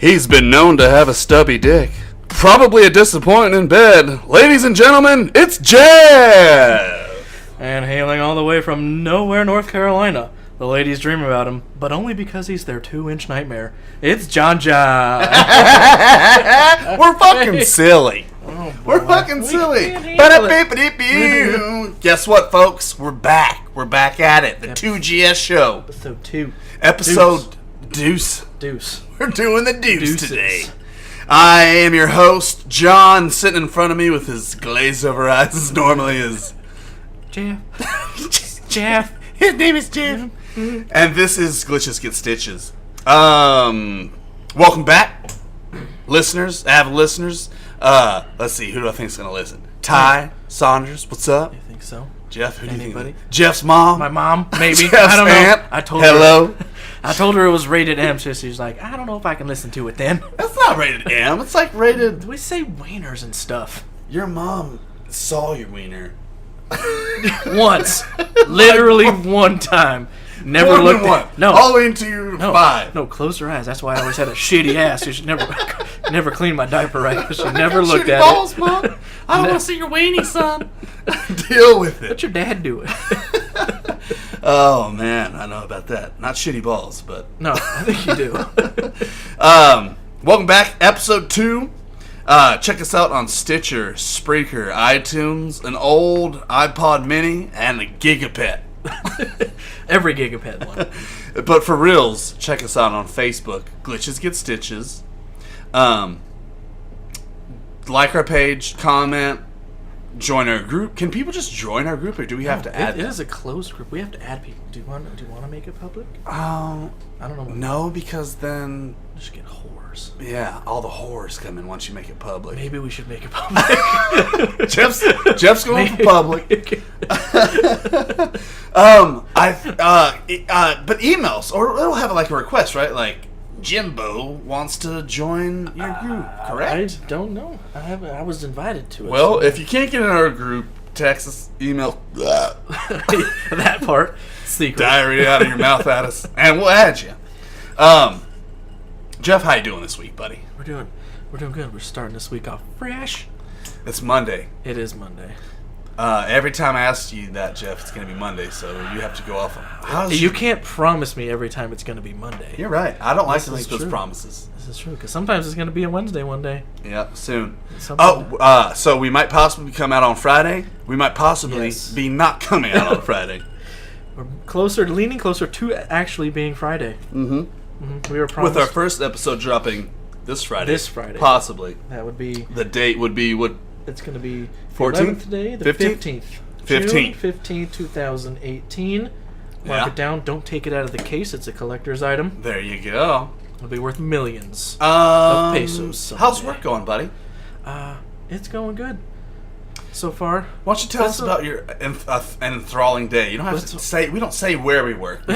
He's been known to have a stubby dick. Probably a disappointment in bed. Ladies and gentlemen, it's Jeff! And hailing all the way from nowhere, North Carolina. The ladies dream about him, but only because he's their 2-inch nightmare. It's Jon Jon. We're fucking silly. Oh, We're fucking silly. Guess what, folks? We're back. We're back at it. The 2GS show. Episode 2. Episode Duece. Deuce. We're doing the Duece Deuces. today. I am your host, John. Sitting in front of me with his glazed over eyes as normally is Jeff. Jeff. His name is Jeff. And this is Glitches Get Stitches. Welcome back, listeners, avid listeners. Let's see, who do I think is going to listen? Ty Saunders, what's up? You think so? Jeff, who do you Anybody? think? Jeff's mom? My mom, maybe. Jeff's I don't know. aunt? I told Hello? her. I told her it was rated M, so she's like, I don't know if I can listen to it then. That's not rated M. It's like rated... We say wieners and stuff. Your mom saw your wiener. Once. Literally one time. Never More than looked one. at. No. All the way into No, 5. no, close her eyes. That's why I always had a shitty ass. You should never clean my diaper right because she never looked at balls, it. Mom. I don't want to see your weenie, son. Deal with it. What's your dad doing? Oh, man. I know about that. Not shitty balls, but... No, I think you do. Welcome back. Episode 2. Check us out on Stitcher, Spreaker, iTunes, an old iPod Mini, and a Gigapet. Every Gigapet one. But for reals, check us out on Facebook, Glitches Get Stitches. Like our page, comment, join our group. Can people just join our group, or do we have to add It them? is a closed group. We have to add people. Do you want to make it public? Oh, I don't know. no, because then, Just get whores. yeah, all the whores come in once you make it public. Maybe we should make it public. Jeff's going for public. But emails, or it'll have like a request, right? Like Jimbo wants to join your group, correct? I don't know. I was invited to it. Well, so- if you can't get in our group, text us, email, that part secret. diarrhea out of your mouth at us, and we'll add you. Jeff, how you doing this week, buddy? We're doing good. We're starting this week off fresh. It's Monday. It is Monday. Every time I ask you that, Jeff, it's going to be Monday, so you have to go off. You can't promise me every time it's going to be Monday. You're right. I don't like to This make is those true. promises. This is true because sometimes it's going to be a Wednesday one day. Yeah, soon. Sometimes- So we might possibly come out on Friday. We might possibly Yes. be not coming out on Friday. We're leaning closer to actually being Friday. Mm-hmm. We were promised With our first episode dropping this Friday. This Friday. Possibly. that would be. The date would be what? It's going to be 14th? today, the 15th? 15th. June 15th, 2018. Mark Yeah. it down. Don't take it out of the case. It's a collector's item. There you go. It'll be worth millions of pesos. someday. How's work going, buddy? It's going good so far. Why don't you tell us about your enthralling day? You don't have to say. We don't say where we work. We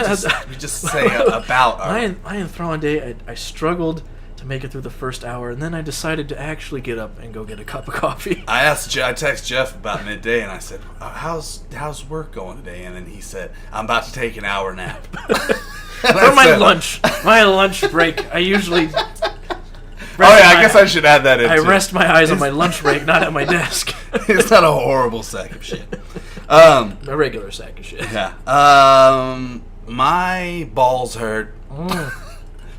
just say about our. My enthralling day, I struggled to make it through the first hour, and then I decided to actually get up and go get a cup of coffee. I text Jeff about midday, and I said, "How's work going today?" And then he said, "I'm about to take an hour nap." For my lunch break, I usually. I guess I should add that in. I rest my eyes on my lunch break, not at my desk. It's not a horrible sack of shit. A regular sack of shit. Yeah. My balls hurt.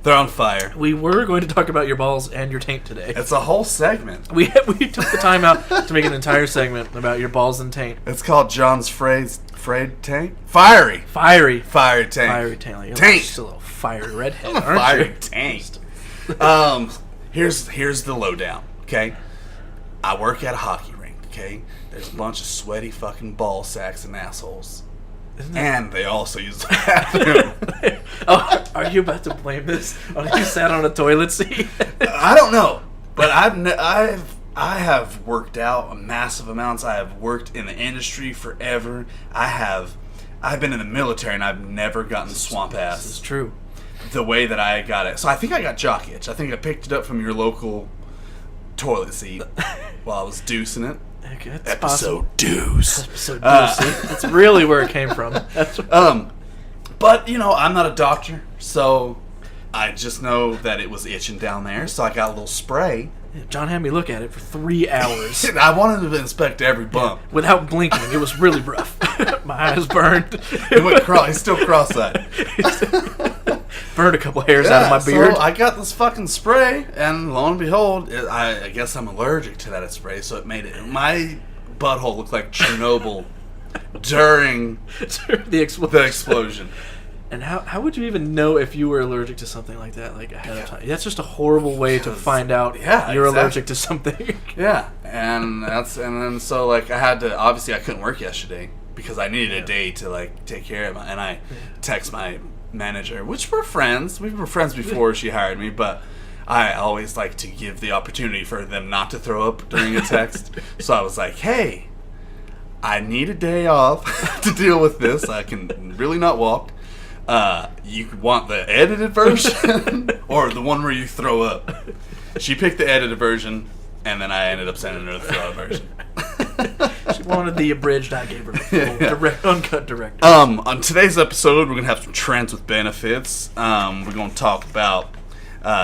They're on fire. We were going to talk about your balls and your taint today. It's a whole segment. We took the time out to make an entire segment about your balls and taint. It's called John's frayed tank. Fiery tank. Fiery taint. Like, you're Taint. just a little fiery redhead, I'm a aren't fiery you? tank. Here's the lowdown. Okay, I work at a hockey rink. Okay, there's a bunch of sweaty fucking ball sacks and assholes, and they also use the bathroom. Oh, are you about to blame this on you sat on a toilet seat? I don't know, but I have worked out massive amounts. I have worked in the industry forever. I've been in the military, and I've never gotten swamp ass. This is true. The way that I got it. So I think I got jock itch. I think I picked it up from your local toilet seat while I was deucing it. Okay, it's Episode possible. deuce. Episode deuce. See? That's really where it came from. But, I'm not a doctor, so I just know that it was itching down there, so I got a little spray. John had me look at it for 3 hours. I wanted to inspect every bump. Without blinking. It was really rough. My eyes burned. He's still cross-eyed. Burned a couple hairs out of my beard. So I got this fucking spray, and lo and behold, I guess I'm allergic to that spray, so it made my butthole look like Chernobyl during the explosion. And how would you even know if you were allergic to something like that, like ahead of time? That's just a horrible way to find out you're allergic to something. Yeah, and then so like obviously I couldn't work yesterday because I needed a day to like take care of it, and I text my manager, which we're friends. We were friends before she hired me, but I always like to give the opportunity for them not to throw up during a text. So I was like, hey, I need a day off to deal with this. I can really not walk. You want the edited version or the one where you throw up? She picked the edited version, and then I ended up sending her the throw up version. She wanted the abridged. I gave her the full uncut direct. On today's episode, we're gonna have some trends with benefits. We're gonna talk about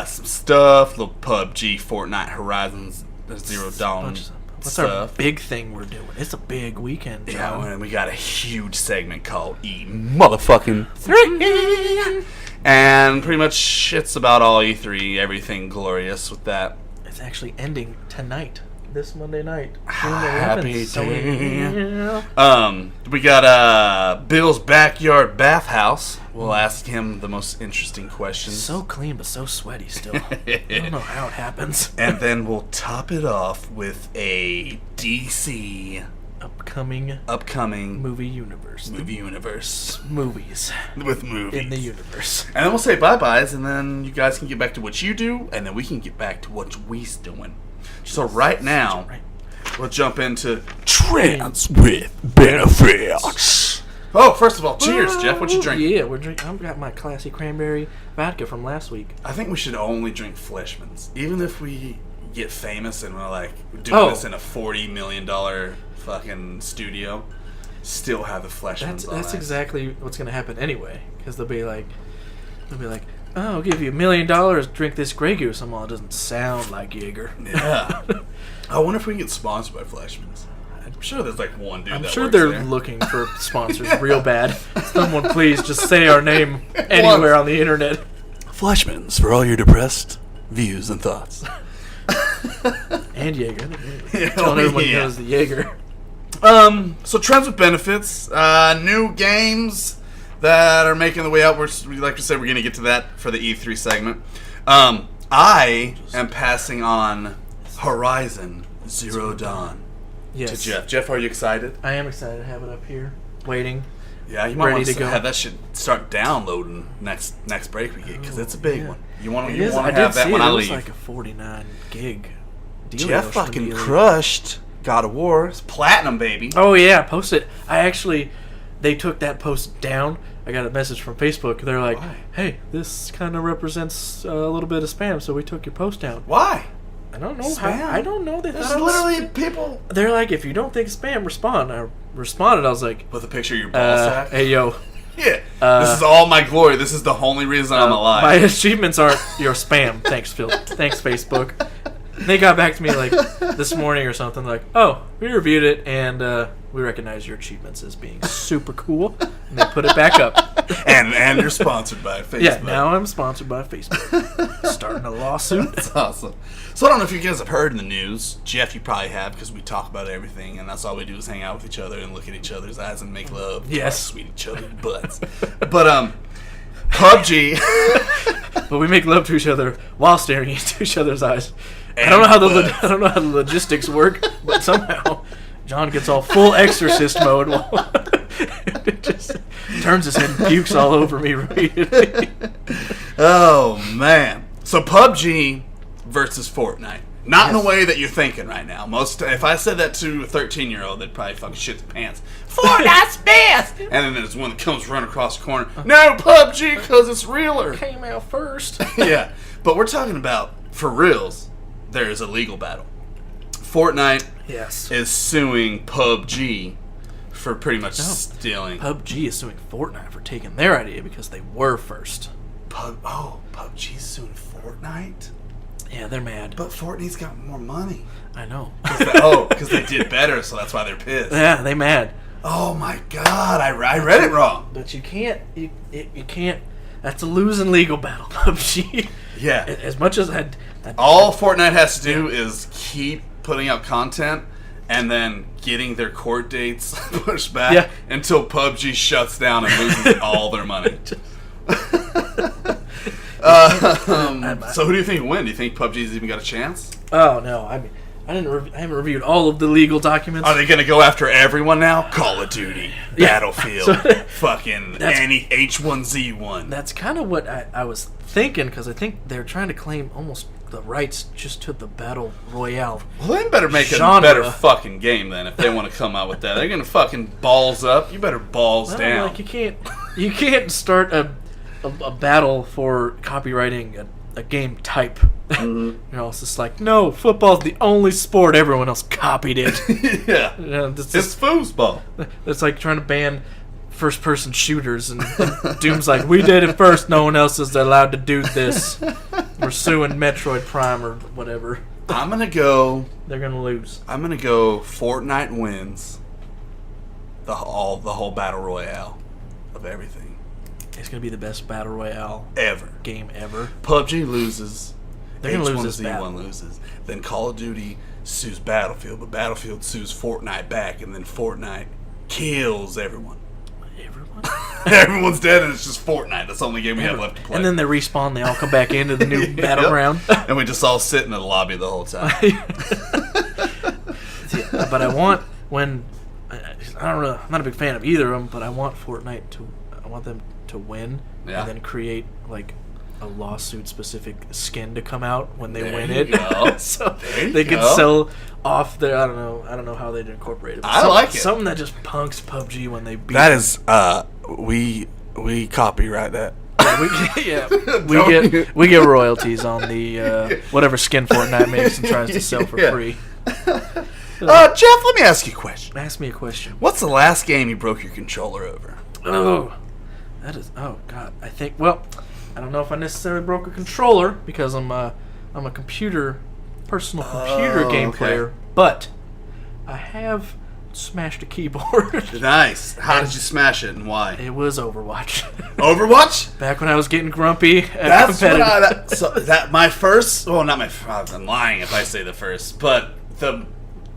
some stuff, little PUBG, Fortnite, Horizons, Zero Dawn. What's our big thing we're doing? It's a big weekend, John. Yeah, and we got a huge segment called E-Motherfucking 3. And pretty much it's about all E3, everything glorious with that. It's actually ending tonight, this Monday night. Happy day. We got Bill's backyard bathhouse. We'll ask him the most interesting questions. So clean, but so sweaty still. I don't know how it happens. And then we'll top it off with a DC upcoming movie universe. Movies. With movies. In the universe. And then we'll say bye-byes, and then you guys can get back to what you do, and then we can get back to what we's doing. So right now, we'll jump into Trends with Benefits. Oh, first of all, cheers, Jeff. What you drinking? Yeah, I've got my classy cranberry vodka from last week. I think we should only drink Fleischmann's. Even if we get famous and we're like doing this in a $40 million fucking studio, still have the Fleischmann's on. That's exactly what's going to happen anyway. Because they'll be like, oh, I'll give you $1 million, drink this Grey Goose. I'm all, it doesn't sound like Jager. Yeah. I wonder if we can get sponsored by Fleischmann's. I'm sure there's like one dude. I'm sure they're looking for sponsors real bad. Someone please just say our name anywhere on the internet. Fleischmann's for all your depressed views and thoughts. And Jager. Telling everyone knows the Jager. So trends with benefits. New games that are making the way out. Like we said, we're going to get to that for the E3 segment. I am passing on Horizon Zero Dawn. Yes. To Jeff. Jeff, are you excited? I am excited to have it up here, waiting. Yeah, you might want to have that shit start downloading next break we get, because it's a big one. You want to have that when I leave. It was like a 49 gig deal. Jeff fucking crushed God of War. It's platinum, baby. Oh yeah, post it. They took that post down. I got a message from Facebook. They're like, hey, this kind of represents a little bit of spam, so we took your post down. Why? I don't know. I don't know. There's literally people. They're like, if you don't think spam, respond. I responded. I was like, with a picture of your ball sack. Hey yo. Yeah. This is all my glory. This is the only reason I'm alive. My achievements aren't your spam. Thanks, Phil. Thanks, Facebook. They got back to me like this morning or something. Like, oh, we reviewed it and we recognize your achievements as being super cool. And they put it back up. And you're sponsored by Facebook. Yeah, now I'm sponsored by Facebook. Starting a lawsuit. That's awesome. So I don't know if you guys have heard in the news. Jeff, you probably have, because we talk about everything, and that's all we do is hang out with each other and look at each other's eyes and make love. Yes. Sweet each other's butts. But PUBG. But we make love to each other while staring into each other's eyes. I don't know how the logistics work, but somehow John gets all full exorcist mode while it just turns his head and pukes all over me repeatedly. Oh man. So PUBG versus Fortnite. Not in the way that you're thinking right now. If I said that to a 13-year-old, they'd probably fucking shit their pants. Fortnite's best! And then there's one that comes running across the corner. No, PUBG, because it's realer. Came out first. Yeah. But we're talking about, for reals, there's a legal battle. Fortnite is suing PUBG for pretty much stealing. PUBG is suing Fortnite for taking their idea because they were first. PUBG's suing Fortnite? Yeah, they're mad. But Fortnite's got more money. I know. Because they did better, so that's why they're pissed. Yeah, they mad. Oh my god, I read it wrong. But you can't. You can't. That's a losing legal battle, PUBG. Yeah. As much as all Fortnite has to do is keep putting out content and then getting their court dates pushed back until PUBG shuts down and loses all their money. So who do you think will win? Do you think PUBG's even got a chance? Oh no, I mean, I haven't reviewed all of the legal documents. Are they going to go after everyone now? Call of Duty, Battlefield, fucking any H1Z1. That's kind of what I was thinking, because I think they're trying to claim almost the rights just to the Battle Royale. Well, they better make genre. a better fucking game then if they want to come out with that. They're going to fucking balls up. You better balls down. Like you can't start a battle for copywriting a game type. You know, it's just like, no, football's the only sport. Everyone else copied it. Yeah. It's foosball. It's like trying to ban first-person shooters, and Doom's like, we did it first. No one else is allowed to do this. We're suing Metroid Prime or whatever. I'm gonna go. They're gonna lose. I'm gonna go. Fortnite wins the whole battle royale of everything. It's gonna be the best battle royale game ever. PUBG loses. They're gonna lose this battle. H1Z1 loses. Then Call of Duty sues Battlefield, but Battlefield sues Fortnite back, and then Fortnite kills everyone. Everyone? Everyone's dead, and it's just Fortnite. That's the only game we have left to play. And then they respawn. They all come back into the new battleground. And we just all sit in the lobby the whole time. But I want I'm not a big fan of either of them, but I want I want them to win, and then create like a lawsuit specific skin to come out when they win it. So they can sell off their I don't know how they'd incorporate it. I like it. Something that just punks PUBG when they beat that is we copyright that. We get royalties on the whatever skin Fortnite makes and tries to sell for free. Jeff, let me ask you a question. Ask me a question. What's the last game you broke your controller over? Oh God. I think, well, I don't know if I necessarily broke a controller because I'm a personal computer game player, but I have smashed a keyboard. Nice. How did you smash it and why? It was Overwatch. Overwatch? Back when I was getting grumpy. That's what my first. Well, not my. I'm lying if I say the first, but the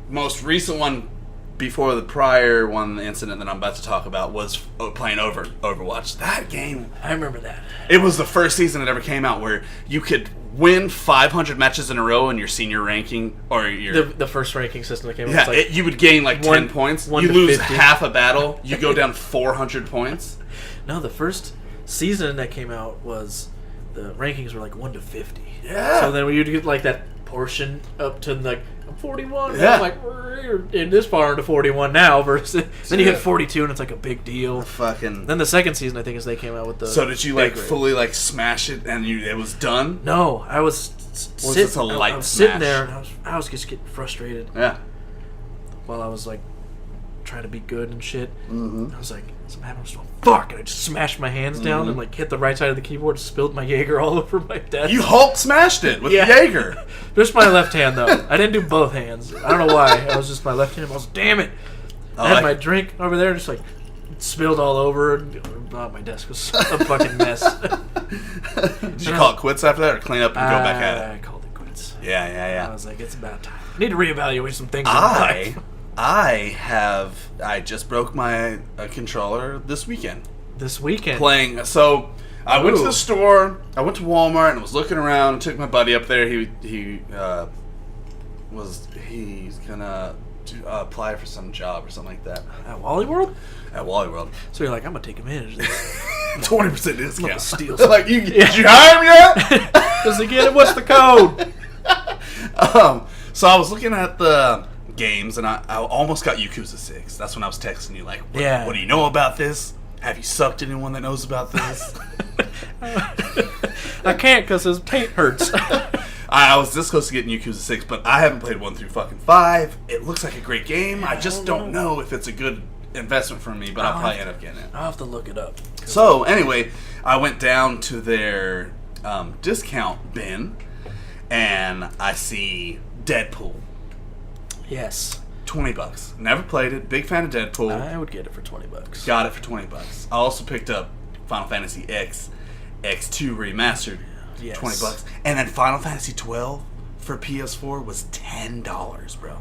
most recent one before the prior one, the incident that I'm about to talk about, was playing Overwatch. That game, I remember that. It was the first season that ever came out where you could win 500 matches in a row in your senior ranking, or your the first ranking system that came out. Yeah, was like you would gain like 10 points. You lose 50. Half a battle, you go down 400 points. No, the first season that came out was the rankings were like 1 to 50. Yeah. So then when you get like that portion up to like I'm 41. Yeah. I'm like we're in this far into 41 now. Versus then you hit 42 and it's like a big deal. Then the second season I think is they came out with the. So did you like fully like smash it and it was done? No, I was sitting there and I was just getting frustrated. Yeah. While I was like trying to be good and shit. Mm-hmm. I was like, I'm just fuck, and I just smashed my hands down and like hit the right side of the keyboard, spilled my Jager all over my desk. You Hulk smashed it with Jager. Just my left hand though. I didn't do both hands. I don't know why. I was just my left hand. I was damn it. I had my drink over there, just like spilled all over. And, my desk was a fucking mess. Did you call it quits after that, or clean up and go back at it? I called it quits. Yeah. I was like, it's about time. I need to reevaluate some things in my life. I just broke my controller this weekend. Playing. So I went to the store. I went to Walmart and was looking around. Took my buddy up there. He's gonna apply for some job or something like that At Wally World. So you're like, I'm gonna take advantage of this. 20% discount. I'm steal. Like did you hire him yet? Just again, what's the code? So I was looking at the games, and I almost got Yakuza 6. That's when I was texting you, like, what do you know about this? Have you sucked anyone that knows about this? I can't because his paint hurts. I was this close to getting Yakuza 6, but I haven't played 1 through fucking 5. It looks like a great game. I just don't know if it's a good investment for me, but I'll probably end up getting it. I'll have to look it up. So, anyway, I went down to their discount bin, and I see Deadpool. Yes. $20. Never played it. Big fan of Deadpool. I would get it for $20. Got it for $20. I also picked up Final Fantasy X2 Remastered. Yes. $20. And then Final Fantasy 12 for PS4 was $10, bro.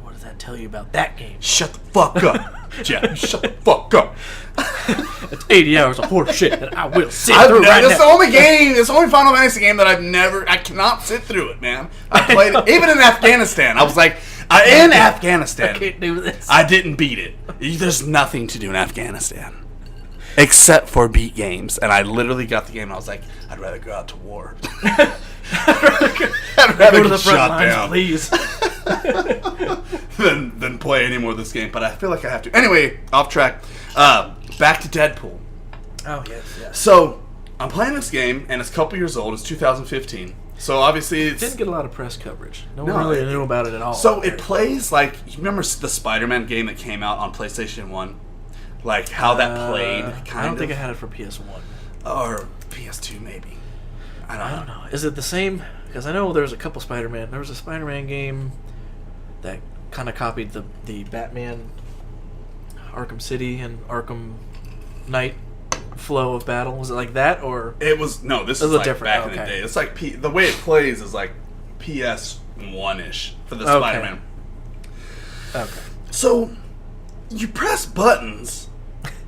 What does that tell you about that game? Shut the fuck up, Jeff. Shut the fuck up. It's 80 hours of horse shit that I will sit through right It's now. the only game, it's the only Final Fantasy game that I cannot sit through it, man. I played it, even in Afghanistan. I was like, in Afghanistan. I can't do this. I didn't beat it. There's nothing to do in Afghanistan. Except for beat games. And I literally got the game and I was like, I'd rather go out to war. I'd rather Go to the get front shot lines, down please. than play any more of this game. But I feel like I have to. Anyway, off track. Back to Deadpool. Oh, yes. So, I'm playing this game, and it's a couple years old. It's 2015. So, obviously, It didn't get a lot of press coverage. No one No, really knew about it at all. So, it plays like... You remember the Spider-Man game that came out on PlayStation 1? Like, how that played, kind of? I don't think I had it for PS1. Or PS2, maybe. I don't know. Is it the same? Because I know there's a couple Spider-Man. There was a Spider-Man game that kind of copied the Batman Arkham City and Arkham Knight flow of battle. Was it like that, or It was... No, this It is was like different. back in the Okay. day. It's like... the way it plays is like PS1-ish for the Okay. Spider-Man. okay? So, you press buttons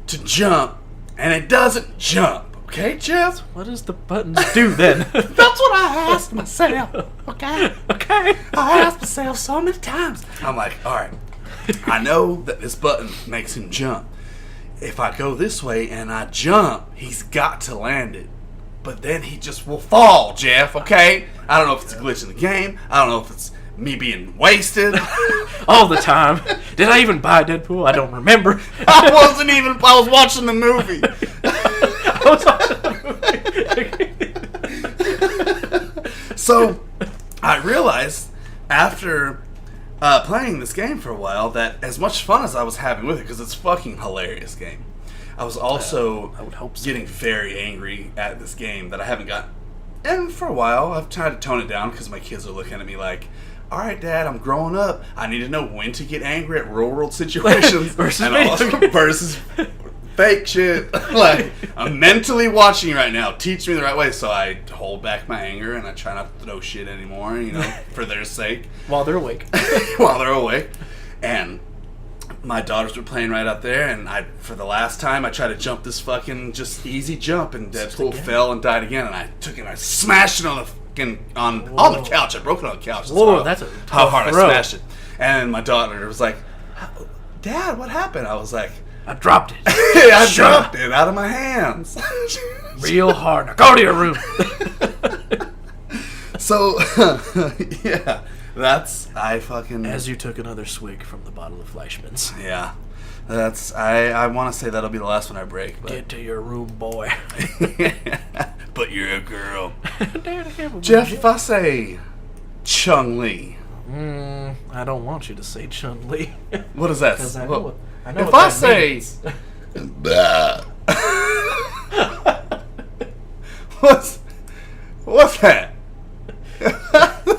to jump, and it doesn't jump. Okay, Jeff? What does the buttons do then? That's what I asked myself. Okay? Okay. I asked myself so many times. I'm like, alright, I know that this button makes him jump. If I go this way and I jump, he's got to land it. But then he just will fall, Jeff, okay? I don't know if it's a glitch in the game. I don't know if it's me being wasted. All the time. Did I even buy Deadpool? I don't remember. I was watching the movie. I was watching the movie. So, I realized after playing this game for a while that as much fun as I was having with it, because it's a fucking hilarious game, I was also I would hope so. getting very angry at this game that I haven't got. And for a while, I've tried to tone it down because my kids are looking at me like, alright, Dad, I'm growing up. I need to know when to get angry at real world situations versus fake shit. Like, I'm mentally watching you right now. Teach me the right way. So I hold back my anger and I try not to throw shit anymore, for their sake. While they're awake. While they're awake. And my daughters were playing right out there, and for the last time, I tried to jump this fucking just easy jump, and Deadpool fell and died again, and I took it and I smashed it on the fucking, on the couch. I broke it on the couch. Whoa, that's a how tough hard throw. I smashed it. And my daughter was like, Dad, what happened? I was like, I dropped it. I dropped it out of my hands. Real hard. Now go to your room. So, yeah, I fucking... As you took another swig from the bottle of Fleischmann's. Yeah, I want to say that'll be the last one I break. But. Get to your room, boy. But you're a girl. Dad, I have a Jeff, if I say Chun-Li, I don't want you to say Chun-Li. what is that? Because I know if what I that say... means. What's that?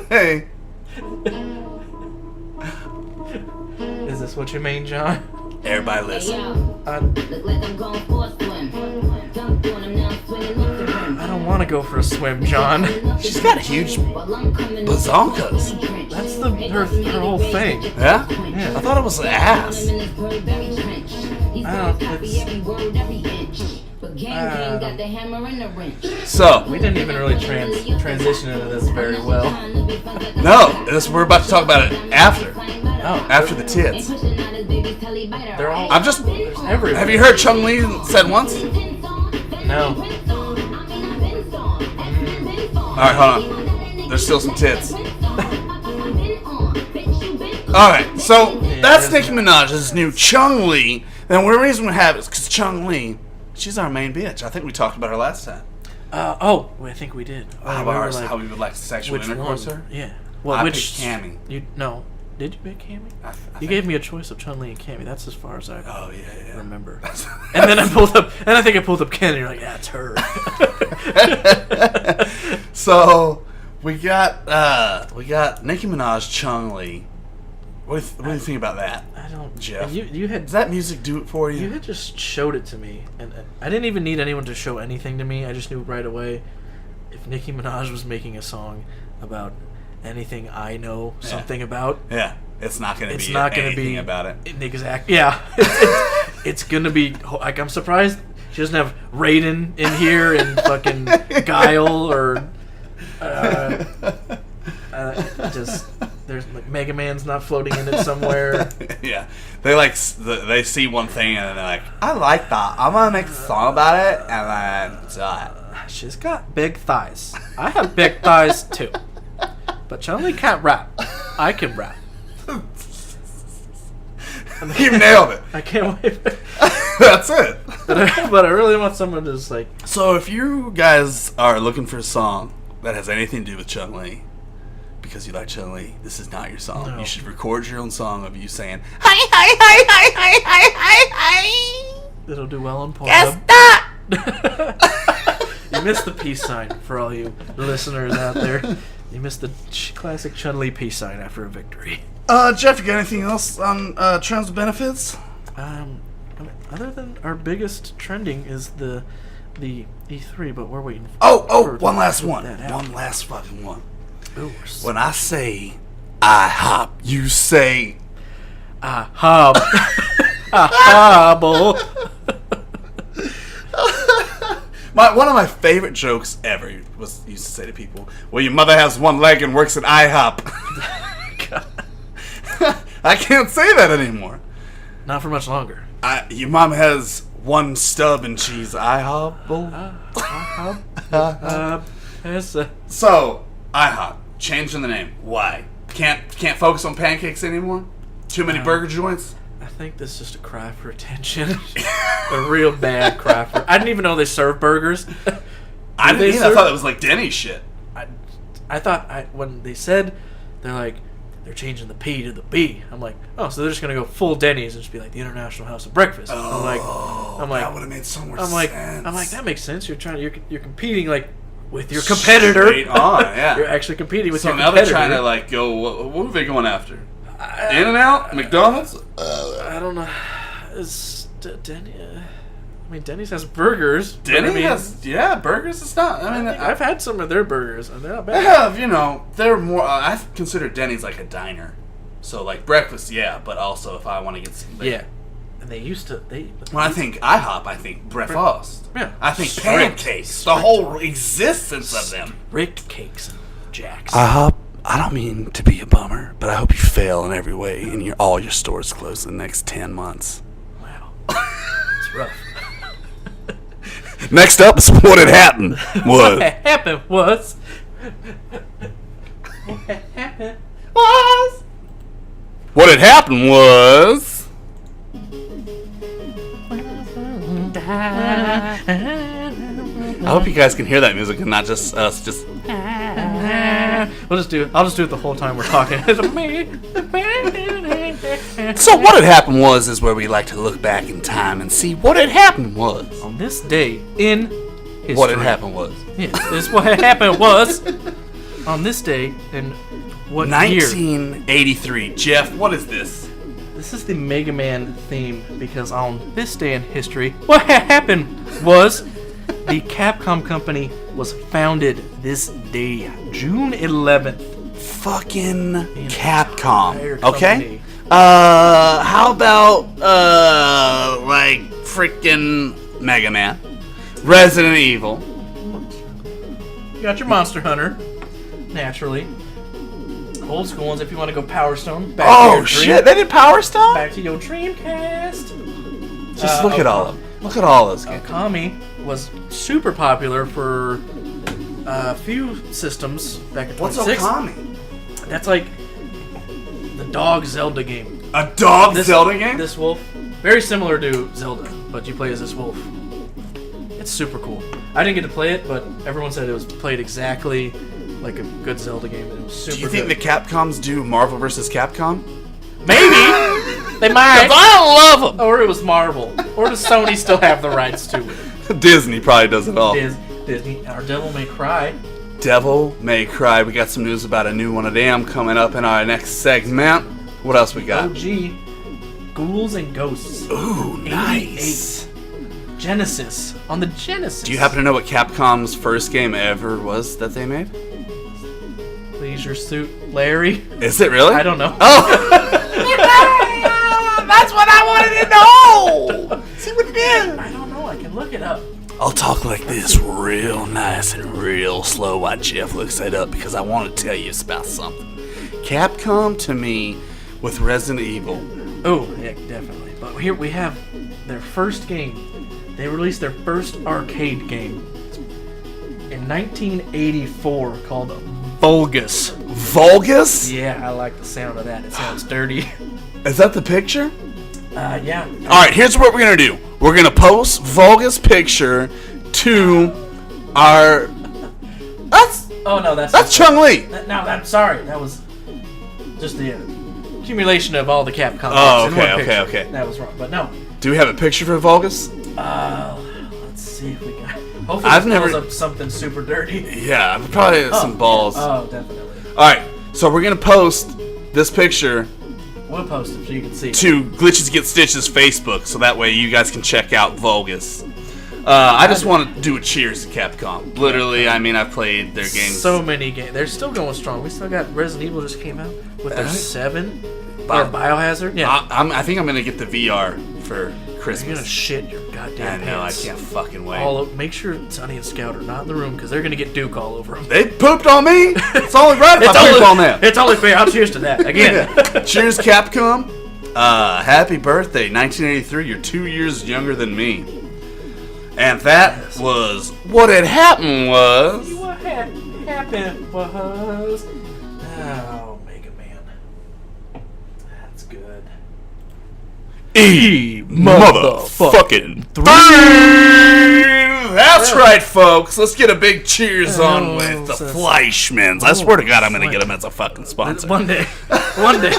Hey. Is this what you mean, John? Everybody listen. I don't want to go for a swim, John. She's got huge bazonkas. That's her whole thing. Yeah? I thought it was an ass. So, We didn't even really transition into this very well. no, we're about to talk about it after. Oh, After the tits. they're all I'm just... everywhere. Have you heard Chun-Li said once? No. Alright, hold on. There's still some tits. Alright, so that's Nicki Minaj's new Chun-Li. And the reason we have it is because Chun-Li, she's our main bitch. I think we talked about her last time. I think we did. How we would like sexual which intercourse one? her? Yeah. Well, I which picked Cammy. No. Did you pick Cammy? You gave me a choice of Chun-Li and Cammy. That's as far as I remember. And then I pulled up, and I think I pulled up Ken, and you're like, yeah, it's her. So we got Nicki Minaj, Chun-Li. What do you think about that? I don't, Jeff. You had, does that music do it for you? You had just showed it to me, and I didn't even need anyone to show anything to me. I just knew right away if Nicki Minaj was making a song about anything I know something about. Yeah, it's not going to be anything about it. Exactly. Yeah, it's going to be like, I'm surprised she doesn't have Raiden in here and fucking Guile or just there's like Mega Man's not floating in it somewhere. Yeah, they see one thing and they're like, I like that. I'm gonna make a song about it and then do it. She's got big thighs. I have big thighs too. But Chun-Li can't rap. I can rap. You nailed it. I can't wait. That's it. But I really want someone to just like... So if you guys are looking for a song that has anything to do with Chun-Li, because you like Chun-Li, this is not your song. No. You should record your own song of you saying, hi, hi, hi, hi, hi, hi, hi, hi. It'll do well on Pornhub. Guess that. You missed the peace sign for all you listeners out there. You missed the classic Chun-Li peace sign after a victory. Jeff, you got anything else on trends and benefits? I mean, other than our biggest trending is the E3, but we're waiting. One last one. One last fucking one. Ooh, when I say I hop, you say I hop. I hobble. One of my favorite jokes ever was used to say to people, well, your mother has one leg and works at IHOP. I can't say that anymore. Not for much longer. Your mom has one stub and she's IHOP. So, IHOP, changing the name. Why? Can't focus on pancakes anymore? Too many burger joints? I think this is just a cry for attention. A real bad cry for... I didn't even know they serve burgers. I didn't either. I thought it was like Denny's shit. I thought when they said, they're changing the P to the B. I'm like, oh, so they're just going to go full Denny's and just be like the International House of Breakfast. Oh, I'm like, that would have made so much sense. I'm like, that makes sense. You're competing like with your competitor. Straight on, yeah. You're actually competing with your So competitor. now they're trying to like go, what are they going after? In-N-Out? McDonald's? I don't know. It's Denny. I mean, Denny's has burgers. Denny's has burgers. It's not. I mean, I've had some of their burgers, and they're not bad. They have, they're more. I consider Denny's like a diner. So like breakfast, yeah, but also if I want to get something. Yeah, and they used to. When I think IHOP, I think breakfast. Yeah, I think pancakes. The whole existence of them. Rick cakes and Jacks. IHOP. I don't mean to be a bummer, but I hope you fail in every way and all your stores close in the next 10 months. Wow. It's rough. Next up is what had happened was. What happened was. What had happened was. I hope you guys can hear that music and not just us. Just. I'll just do it the whole time we're talking. So what had happened is where we like to look back in time and see what had happened was. On this day in history. What had happened was. Yeah, this what had happened was. On this day in what 1983. Year? Jeff, what is this? This is the Mega Man theme because on this day in history, what happened was the Capcom company was founded this day, June 11th. Fucking Capcom. Okay? How about, like, freaking Mega Man? Resident Evil. You got your Monster Hunter, naturally. Old school ones if you want to go Power Stone. Oh, shit, they did Power Stone? Back to your Dreamcast. Just look at all of them. Look at all those games. Okami was super popular for a few systems back in 2006. What's Okami? That's like the dog Zelda game. A dog Zelda game? This wolf. Very similar to Zelda, but you play as this wolf. It's super cool. I didn't get to play it, but everyone said it was played exactly like a good Zelda game. It was super Do you think good. the Capcoms do Marvel vs. Capcom? Maybe! They might. I love them! Or it was Marvel. Or does Sony still have the rights to it? Disney probably does it all. Disney. Our Devil May Cry. Devil May Cry. We got some news about a new one of them coming up in our next segment. What else we got? OG. Ghouls and Ghosts. Ooh, nice. 88. Genesis. On the Genesis. Do you happen to know what Capcom's first game ever was that they made? Leisure Suit Larry? Is it really? I don't know. Oh! That's what I wanted to know! See what it is? I don't know. I can look it up. I'll talk like this real nice and real slow while Jeff looks that up because I want to tell you about something. Capcom, to me, with Resident Evil. Oh, yeah, definitely. But here we have their first game. They released their first arcade game in 1984 called Vulgus. Vulgus? Yeah, I like the sound of that. It sounds dirty. Is that the picture? Yeah. Alright, here's what we're going to do. We're going to post Vulgus picture to our... Oh, no, That's Chung-Li. No, I'm sorry. That was just the accumulation of all the Capcom Oh, games in one okay, picture. okay. That was wrong, but no. Do we have a picture for Vulgus? Let's see if we got... Hopefully I've it never- pulls up something super dirty. Yeah, probably some balls. Oh, definitely. Alright, so we're going to post this picture We'll post it so you can see. to Glitches Get Stitches Facebook, so that way you guys can check out Vulgus. I just want to do a cheers to Capcom. Literally, I mean, I've played their games. So many games. They're still going strong. We still got Resident Evil just came out with their 7. Or Biohazard. Yeah. I think I'm going to get the VR for Christmas. You're gonna shit your goddamn I know, I pants. can't fucking wait. Make sure Sonny and Scout are not in the room because they're gonna get Duke all over them. They pooped on me? It's only right if I poop on them. It's only fair. I'll cheers to that again. Cheers, Capcom. Happy birthday, 1983. You're 2 years younger than me. And that was what had happened was... What happened was... Oh, Mega Man. That's good. Motherfucking 3. That's right, folks. Let's get a big cheers on with the Fleischmans. I swear to God, I'm going to get them as a fucking sponsor. One day. One day.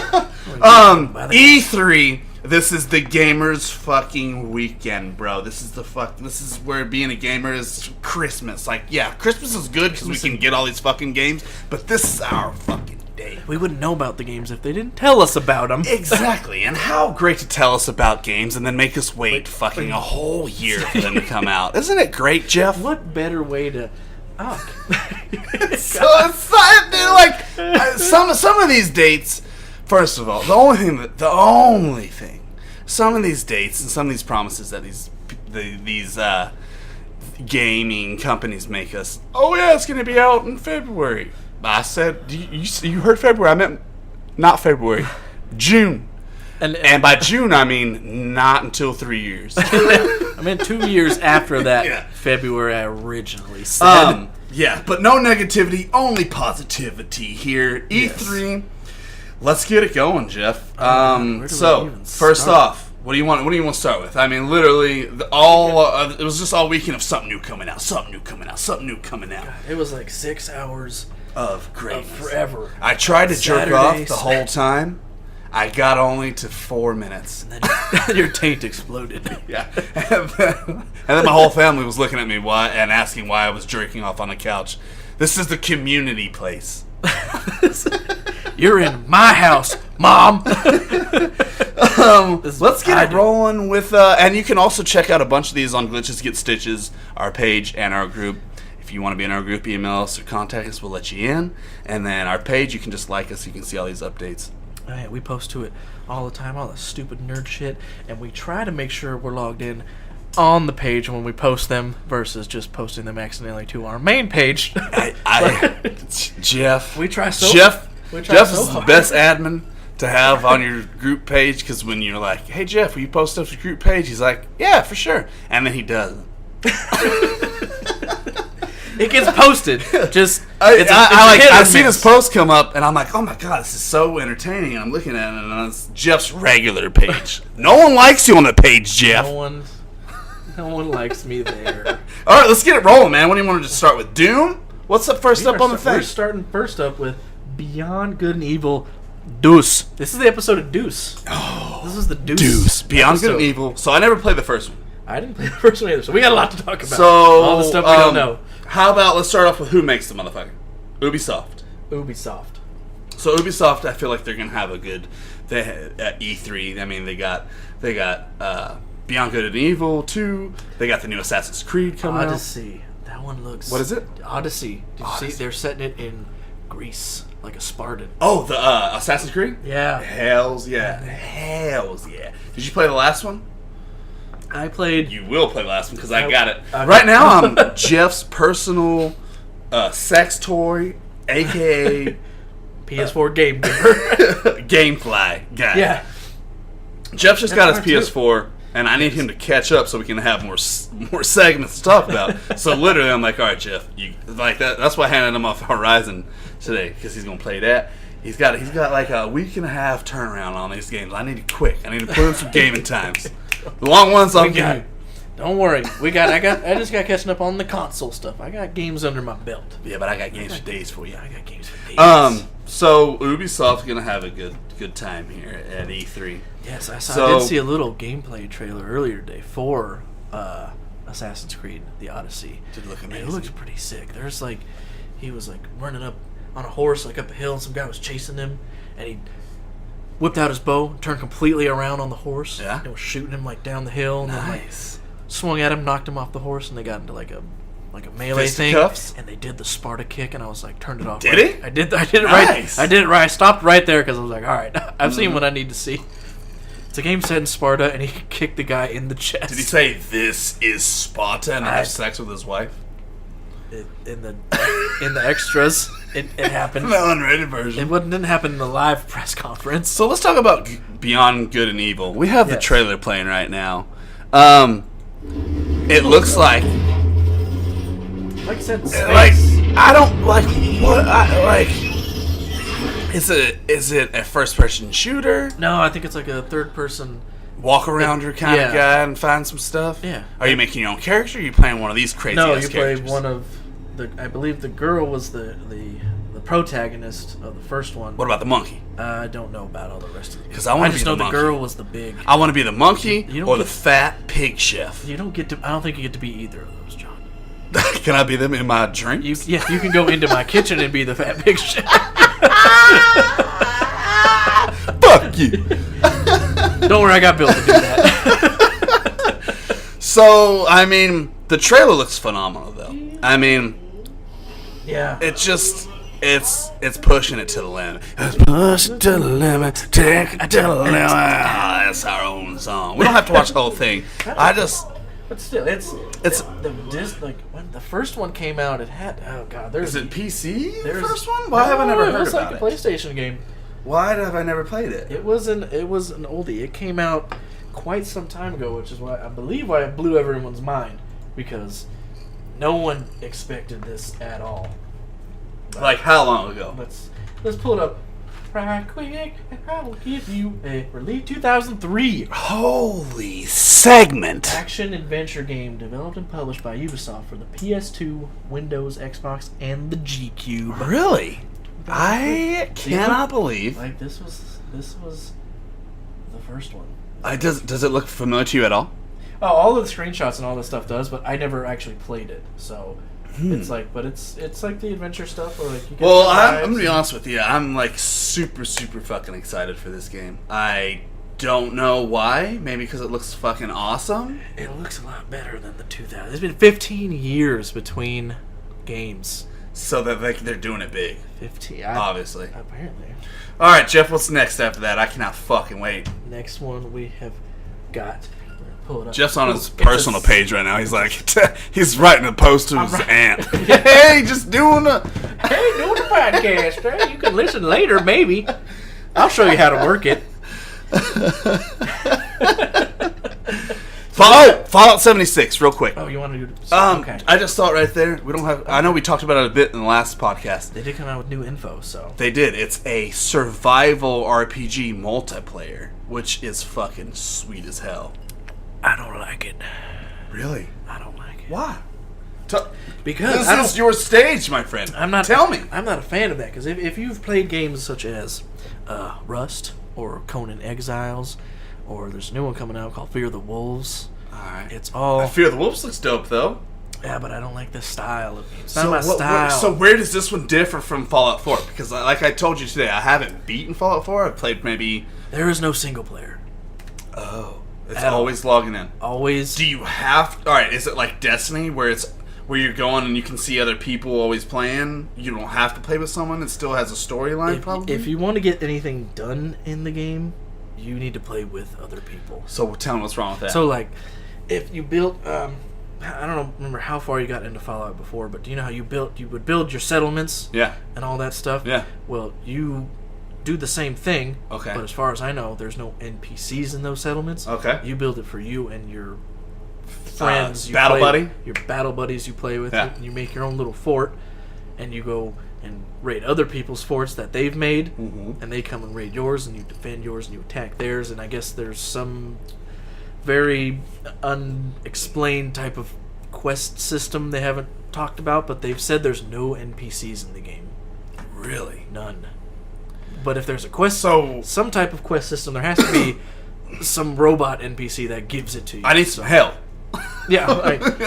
E3. This is the gamers fucking weekend, bro. This is where being a gamer is Christmas. Like, yeah, Christmas is good because we can get all these fucking games, but this is our fucking day. We wouldn't know about the games if they didn't tell us about them. Exactly, and how great to tell us about games and then make us wait fucking a whole year for them to come out. Isn't it great, Jeff? What better way to... Oh. So it's like some of these dates. First of all, the only thing, some of these dates and some of these promises that these gaming companies make us. Oh yeah, it's gonna be out in February. I said, you heard February? I meant not February, June. And by June, I mean not until 3 years. I meant 2 years after that Yeah. February I originally said. Yeah, but no negativity, only positivity here. E3. Let's get it going, Jeff. So first off, what do you want to start with? I mean, literally, it was just all weekend of something new coming out. It was like 6 hours Of greatness. forever. I tried to jerk Saturday, off the whole time. I got only to 4 minutes. And then your taint exploded. Yeah, and then my whole family was looking at me and asking why I was jerking off on the couch. This is the community place. You're in my house, Mom. Let's get it rolling with, and you can also check out a bunch of these on Glitches Get Stitches, our page and our group. If you want to be in our group, email us or contact us, we'll let you in. And then our page, you can just like us, you can see all these updates. Oh, yeah, we post to it all the time, all the stupid nerd shit, and we try to make sure we're logged in on the page when we post them versus just posting them accidentally to our main page. Jeff. We try so Jeff is the best admin to have on your group page, because when you're like, hey Jeff, will you post up to your group page? He's like, yeah, for sure. And then he doesn't. It gets posted. Just I see this post come up, and I'm like, oh my god, this is so entertaining. And I'm looking at it, and it's Jeff's regular page. No one likes you on the page, Jeff. No one likes me there. All right, let's get it rolling, man. What do you want to just start with? Doom What's up first up on the thing? We're starting first up with Beyond Good and Evil Duece. This is the episode of Duece. Oh, this is the Duece. Beyond Good and Evil. So I never played the first one. I didn't play the first one either, so we got a lot to talk about. So all the stuff we don't know. How about let's start off with who makes the motherfucker? Ubisoft. So Ubisoft, I feel like they're gonna have a good. At E3, I mean, they got Beyond Good and Evil 2. They got the new Assassin's Creed coming out. Odyssey. That one looks. What is it? Odyssey. Did you see? They're setting it in Greece, like a Spartan. Oh, the Assassin's Creed? Yeah. Hells yeah. Hells yeah. Did you play the last one? I played. You will play the last one because I got it. Right now, I'm Jeff's personal sex toy, a.k.a. PS4 game giver. Gamefly guy. Yeah. Jeff just got his PS4, and I need him to catch up so we can have more segments to talk about. So literally, I'm like, all right, Jeff, you like that. That's why I handed him off Horizon today because he's gonna play that. He's got like a week and a half turnaround on these games. I need it quick. I need to put in some gaming times. The long ones I'm getting. Don't worry, I just got catching up on the console stuff. I got games under my belt. Yeah, but I got games for days for you. I got games for days. So Ubisoft's gonna have a good time here at E3. Yes, I did see a little gameplay trailer earlier today for Assassin's Creed: The Odyssey. Did it look amazing? It looks pretty sick. There's he was running up on a horse up a hill, and some guy was chasing him, and he whipped out his bow, turned completely around on the horse, and was shooting him down the hill, and then swung at him, knocked him off the horse, and they got into a melee thing, and they did the Sparta kick, and I was turned it off. Did it? I did it right. I did it right. I stopped right there because I was like, all right, I've seen what I need to see. It's a game set in Sparta, and he kicked the guy in the chest. Did he say this is Sparta and have sex with his wife? In the extras, it happened. The unrated version. It didn't happen in the live press conference. So let's talk about Beyond Good and Evil. We have the trailer playing right now. It looks like I said, I don't like what Is it a first person shooter? No, I think it's a third person walk arounder kind of guy and find some stuff. Yeah. Are you making your own character? Or are you playing one of these crazy? No, you characters? play one of the. I believe the girl was the protagonist of the first one. What about the monkey? I don't know about all the rest of it. Because I just know the girl was the big. I want to be the monkey or the fat pig chef. You don't get to. I don't think you get to be either of those, John. Can I be them in my drink? You can go into my kitchen and be the fat pig chef. Fuck you. Don't worry, I got Bill to do that. So, I mean, the trailer looks phenomenal, though. I mean, it's just, it's pushing it to the limit. It's push it to the limit, take it to the limit. That's our own song. We don't have to watch the whole thing. But still, it's when the first one came out, it had Is it PC? The first one? Why have I never heard about it? It was a PlayStation game. Why have I never played it? It was an oldie. It came out quite some time ago, which is why I believe it blew everyone's mind because no one expected this at all. Like how long ago? Let's pull it up. Right quick, and I will give you a release 2003. Holy segment! Action adventure game developed and published by Ubisoft for the PS2, Windows, Xbox, and the GCube. Really? I cannot believe. This was the first one. Does it look familiar to you at all? Oh, all of the screenshots and all this stuff does, but I never actually played it, so. It's like the adventure stuff, or you get I'm gonna be honest with you. I'm super fucking excited for this game. I don't know why. Maybe because it looks fucking awesome. It looks a lot better than the 2000. It's been 15 years between games, so that they're doing it big. 15, obviously. Apparently. All right, Jeff. What's next after that? I cannot fucking wait. Next one we have got. Pull it up. Jeff's on his personal page right now. He's he's writing a post to his aunt. Hey, doing the podcast. Hey, you can listen later, maybe. I'll show you how to work it. Fallout 76, real quick. Oh, you want to do? Okay. I just saw it right there. We don't have. Okay. I know we talked about it a bit in the last podcast. They did come out with new info, so they did. It's a survival RPG multiplayer, which is fucking sweet as hell. I don't like it. Really? I don't like it. Why? Because this is your stage, my friend. Tell me. I'm not a fan of that because if you've played games such as Rust or Conan Exiles, or there's a new one coming out called Fear the Wolves. All right. It's all Fear the Wolves looks dope though. Yeah, but I don't like this style of game. It's not my style. So where does this one differ from Fallout 4? Because like I told you today, I haven't beaten Fallout 4. I've played maybe... There is no single player. Oh. It's always logging in. Always. Do you have... Alright, is it like Destiny where you're going and you can see other people always playing? You don't have to play with someone. It still has a storyline probably? If you want to get anything done in the game, you need to play with other people. So tell me what's wrong with that. So like, if you built... I don't remember how far you got into Fallout before, but do you know how you would build your settlements? Yeah. And all that stuff? Yeah. Well, you do the same thing. Okay. But as far as I know, there's no NPCs in those settlements. Okay. You build it for you and your friends. Battle buddy? Your battle buddies you play with. Yeah. And you make your own little fort, and you go and raid other people's forts that they've made, and they come and raid yours, and you defend yours, and you attack theirs, and I guess there's some very unexplained type of quest system they haven't talked about, but they've said there's no NPCs in the game. Really? None. But if there's a quest, So some type of quest system, there has to be some robot NPC that gives it to you. I need some help. Yeah,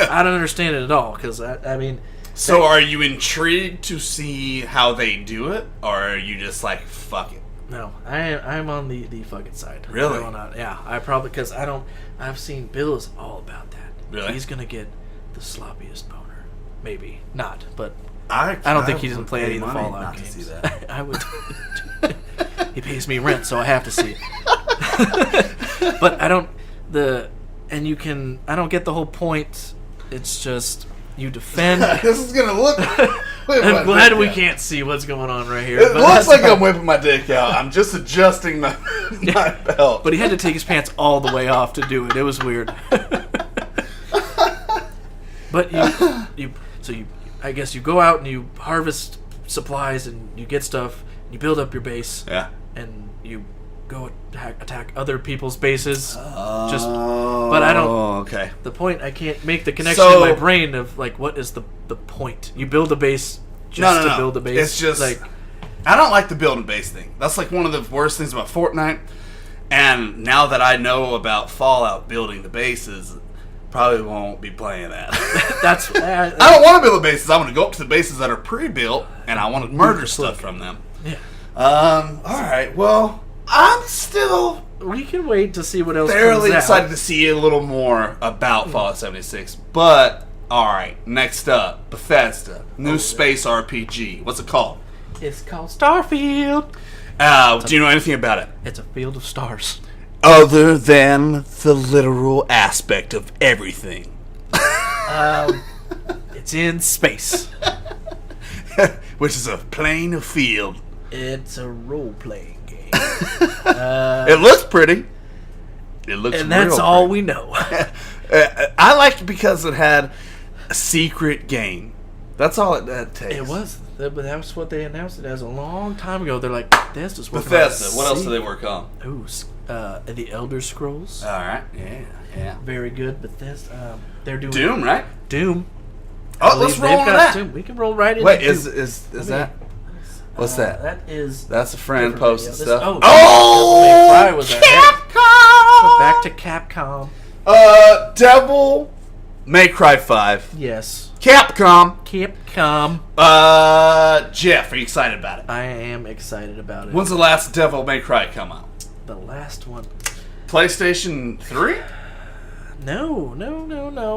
I don't understand it at all, because, I mean... So are you intrigued to see how they do it, or are you just like, fuck it? No, I'm on the fucking side. Really? Yeah, I probably, because I've seen Bill's all about that. Really? He's going to get the sloppiest boner. Maybe. Not, but I don't think he doesn't play any of the Fallout games. To see that. I would... He pays me rent, so I have to see it. But I don't... I don't get the whole point. It's just... You defend... This is going to look... I'm glad we can't see what's going on right here. It looks like I'm whipping my dick out. I'm just adjusting my belt. But he had to take his pants all the way off to do it. It was weird. But I guess you go out and you harvest supplies and you get stuff. You build up your base. Yeah. And you go attack other people's bases. But I don't. Okay. The point, I can't make the connection in my brain of like, what is the point? You build a base just to build a base. It's just like, I don't like the build a base thing. That's like one of the worst things about Fortnite. And now that I know about Fallout building the bases, probably won't be playing that. That's. I don't want to build the bases. I want to go up to the bases that are pre-built, and I want to murder stuff from them. Yeah. All right. Well, I'm still We can wait to see what else fairly comes out. excited to see a little more about Fallout 76. But all right, next up, Bethesda, new space RPG. What's it called? It's called Starfield. Do you know anything about it? It's a field of stars. Other than the literal aspect of everything. It's in space. Which is a plain field. It's a role-playing game. It looks pretty. It looks and that's real all pretty. we know. I liked it because it had a secret game. That's all it takes. It was. But that's what they announced it as a long time ago. They're like, Bethesda's working Bethesda. on What else do they work on? Ooh, the Elder Scrolls. All right. Yeah. Very good. Bethesda. They're doing Doom, right? Doom. Oh, let's roll into that. Doom. We can roll right into Wait, Doom. is that? What's that? That's a friend posting stuff. Oh, May Cry was Capcom! Back to Capcom. Devil May Cry 5. Yes. Capcom. Jeff, are you excited about it? I am excited about it. When's the last Devil May Cry come out? The last one. PlayStation 3? No.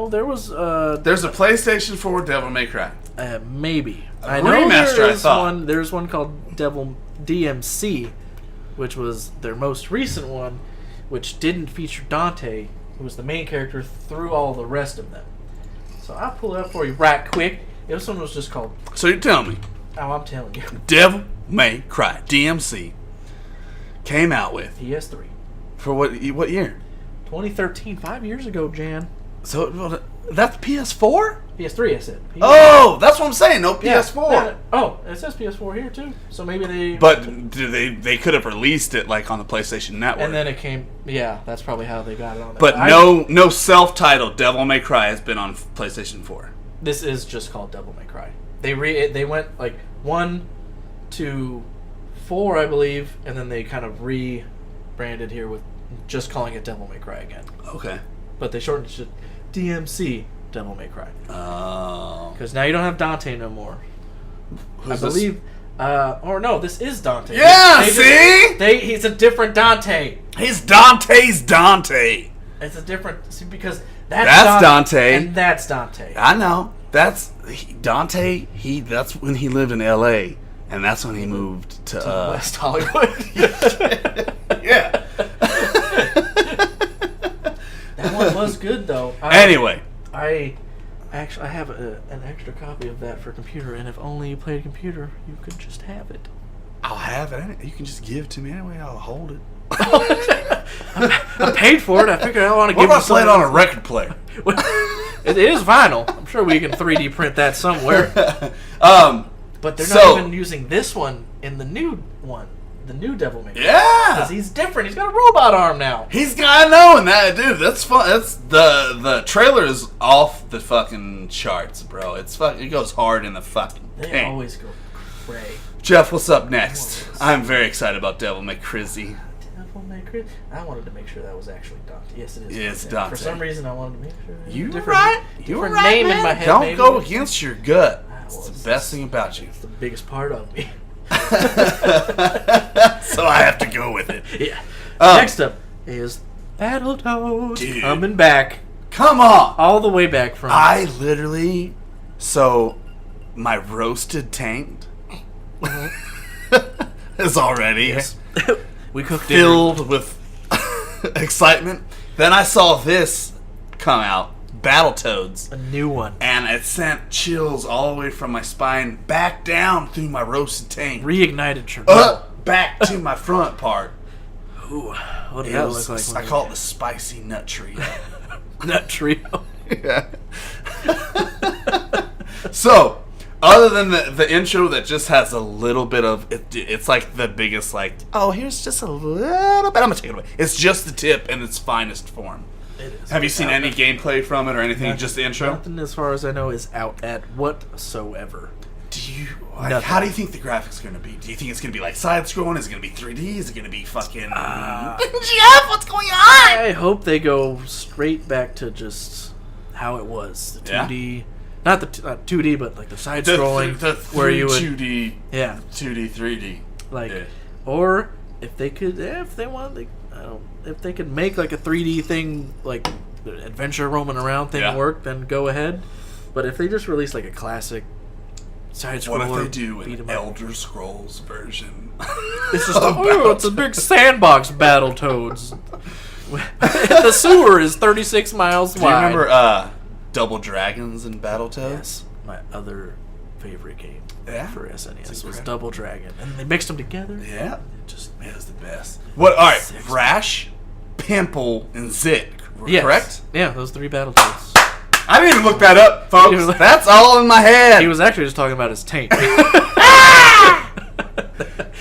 There was There's a PlayStation 4 Devil May Cry. Maybe. I know remaster, I thought. There's one called Devil DMC, which was their most recent one, which didn't feature Dante, who was the main character through all the rest of them. So I'll pull it up for you right quick. This one was just called... So you tell me. Oh, I'm telling you. Devil May Cry DMC came out with... PS3. For what year? 2013, 5 years ago, Jan. So that's PS4? PS3, I said. PS3. Oh, that's what I'm saying. No PS4. Yeah. Oh, it says PS4 here too. So maybe they. But they could have released it like on the PlayStation Network. And then it came. Yeah, that's probably how they got it on there. But no self-titled Devil May Cry has been on PlayStation 4. This is just called Devil May Cry. They went like 1 to 4, I believe, and then they kind of rebranded here with just calling it Devil May Cry again. Okay. But they shortened it to DMC Devil May Cry. Oh. Because now you don't have Dante no more. Who's I believe. Or no, this is Dante. Yeah, see? He's a different Dante. He's Dante's Dante. It's a different... See, because that's Dante. And that's Dante. I know. Dante, that's when he lived in L.A., and that's when he moved to West Hollywood. Yeah. That one was good, though. Anyway. I have an extra copy of that for computer, and if only you played computer, you could just have it. I'll have it. You can just give it to me anyway. I'll hold it. I paid for it. I figured I want to give What you if I play it on a record player? It is vinyl. I'm sure we can 3D print that somewhere. But they're not even using this one in the new one. The new Devil May Cry. Yeah! Because he's different. He's got a robot arm now. I know, and that, dude, that's fun. That's the trailer is off the fucking charts, bro. It goes hard in the fucking They paint. always go cray. Jeff, what's up next? I'm very excited about Devil May Cry. Devil May Cry. I wanted to make sure that was actually Dante. Yes, it is. Yeah, it's Dante. For some reason, I wanted to make sure. You were right. You were right, name man. in my head. Don't maybe. go against your gut. Well, It's the best thing about you. It's the biggest part of me. So I have to go with it. Yeah. Next up is Battletoads. Dude. Coming back. Come on. All the way back from... my roasted tank is already Yes. We cooked filled with excitement. Then I saw this come out, Battletoads. a new one. And it sent chills all the way from my spine back down through my roasted tank. Reignited Chernobyl. Back to my front part. Ooh, what did that look like? I call it the spicy nut trio. Nut trio. Yeah. So, other than the intro that just has a little bit of... It's like the biggest, like, oh, here's just a little bit. I'm going to take it away. It's just the tip in its finest form. It is. Have you seen any gameplay from it or anything? Just the intro? Nothing, as far as I know, is out at whatsoever. How do you think the graphics are going to be? Do you think it's going to be like side-scrolling? Is it going to be 3D? Is it going to be fucking... Jeff, what's going on? I hope they go straight back to just how it was. The 2D... Not the 2D, but like the side-scrolling. Where you would... 2D... Yeah. 2D, 3D. Like... Yeah. Or, if they could... if they want... if they could make like a 3D thing, like the adventure roaming around thing work, then go ahead. But if they just release like a classic side-scroller... What if they do an Elder Scrolls version? It's just it's a big sandbox Battletoads. The sewer is 36 miles wide. Do you remember Double Dragons and Battletoads? Yes. My other favorite game for SNES was incredible. Double Dragon. And they mixed them together. Yeah. It was the best. What? All right. Rash, Pimple, and Zit. Yes. Correct? Yeah, those 3 Battletoads. I didn't even look that up, folks. That's all in my head. He was actually just talking about his taint. God.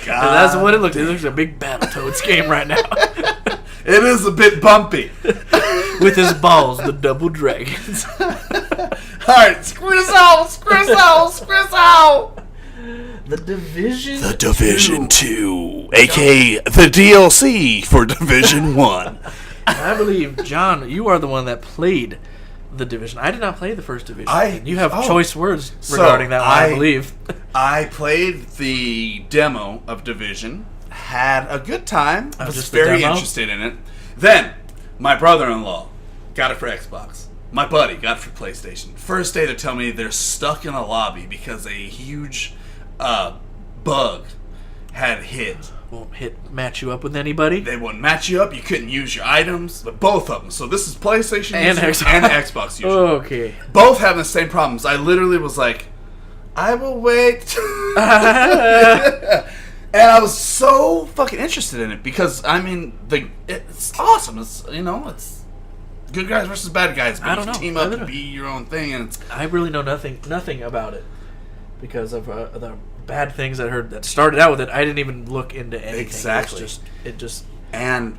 That's what it looks like. It looks like a big Battletoads game right now. It is a bit bumpy. With his balls, the Double Dragons. Alright, screw us out. The Division 2, a.k.a. the DLC for Division 1. I believe, John, you are the one that played The Division. I did not play the first Division. You have choice words regarding that one, I believe. I played the demo of Division, had a good time, was very interested in it. Then, my brother-in-law got it for Xbox. My buddy got it for PlayStation. First day, they tell me they're stuck in a lobby because a huge bug had hit. Won't match you up with anybody? They wouldn't match you up. You couldn't use your items. But both of them. So this is PlayStation and users and Xbox users. Okay. Both having the same problems. I literally was like, I will wait. And I was so fucking interested in it because, I mean, it's awesome. It's, it's good guys versus bad guys. But I don't know. Team up and be your own thing. And I really know nothing about it because of the bad things I heard that started out with it. I didn't even look into anything. Exactly. It just and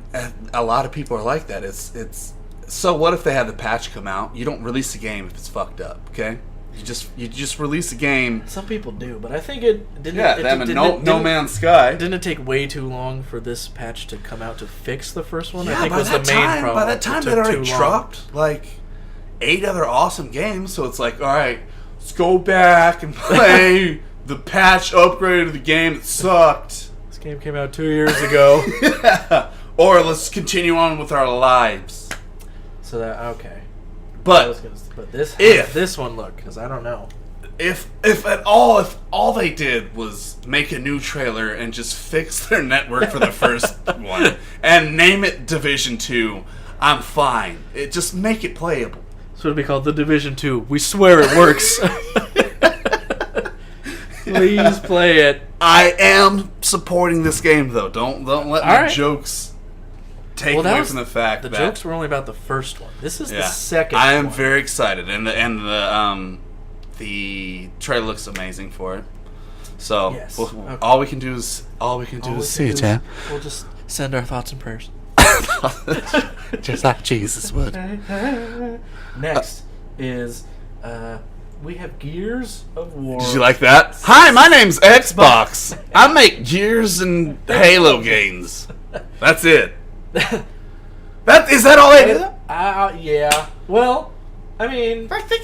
a lot of people are like that. It's so what if they had the patch come out? You don't release the game if it's fucked up, okay? You just release a game. Some people do, but I think it didn't. Yeah, them and No Man's Sky. Didn't it take way too long for this patch to come out to fix the first one? Yeah, I think was the main problem. By that time, they'd already dropped like 8 other awesome games. So it's like, all right, let's go back and play the patch upgrade of the game that sucked. This game came out 2 years ago. Yeah. Or let's continue on with our lives. So that okay. But this one, look, because I don't know. If all they did was make a new trailer and just fix their network for the first one and name it Division 2, I'm fine. Just make it playable. So it'll be called The Division 2. We swear it works. Please play it. I am supporting this game though. Don't let my jokes take away from the fact that the jokes were only about the first one. This is the second I am one. very excited, and the trailer looks amazing for it. So yes. all we can do is see it. Yeah, we'll just send our thoughts and prayers, just like Jesus would. Next is we have Gears of War. Did you like that? Hi, my name's Xbox. I make Gears and Halo games. That's it. Is that all they did? Yeah. Well, I mean, I think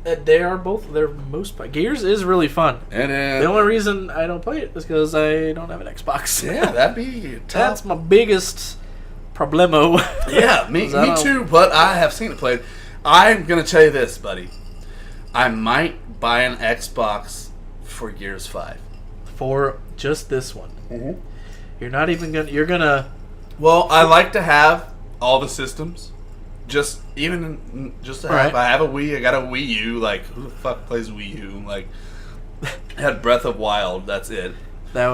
that they're most Gears is really fun. And the only reason I don't play it is because I don't have an Xbox. Yeah, that'd be tough. That's my biggest problemo. Yeah, me too. But I have seen it played. I'm gonna tell you this, buddy. I might buy an Xbox for Gears 5 for just this one. Mm-hmm. You're not even gonna. You're gonna. Well, I like to have all the systems. Just to have. Right. I have a Wii. I got a Wii U. Like, who the fuck plays Wii U? Like, I had Breath of Wild. That's it. That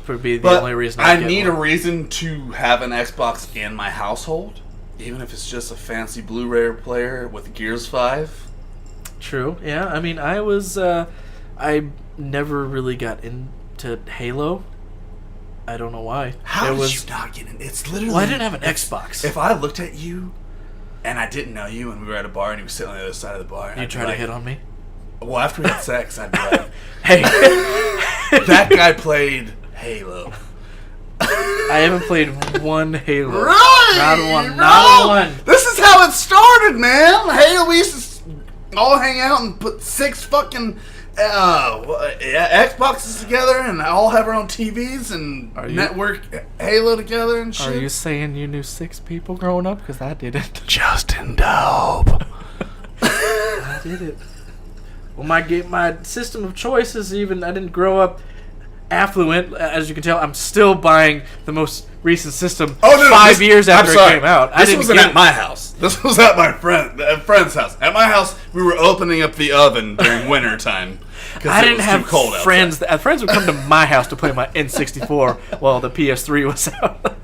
would be the only reason. I need a reason to have an Xbox in my household, even if it's just a fancy Blu-ray player with Gears 5. True. Yeah. I mean, I never really got into Halo. I don't know why. How did you not get in? It's literally... Well, I didn't have an Xbox. If I looked at you and I didn't know you and we were at a bar and you were sitting on the other side of the bar... You try to hit on me? Well, after we had sex, I'd be like... Hey. That guy played Halo. I haven't played one Halo. Right! Not one. Not one. This is how it started, man. Halo, we used to all hang out and put 6 fucking... Xboxes together and all have our own TVs and network Halo together and shit. Are you saying you knew 6 people growing up? Because I didn't. Justin Dope. I did it. Well, my system of choice is even. I didn't grow up affluent, as you can tell. I'm still buying the most recent system 5 years after it came out. This wasn't at my house. This was at my friend's house. At my house, we were opening up the oven during winter time. I didn't have friends. Friends would come to my house to play my N64 while the PS3 was out.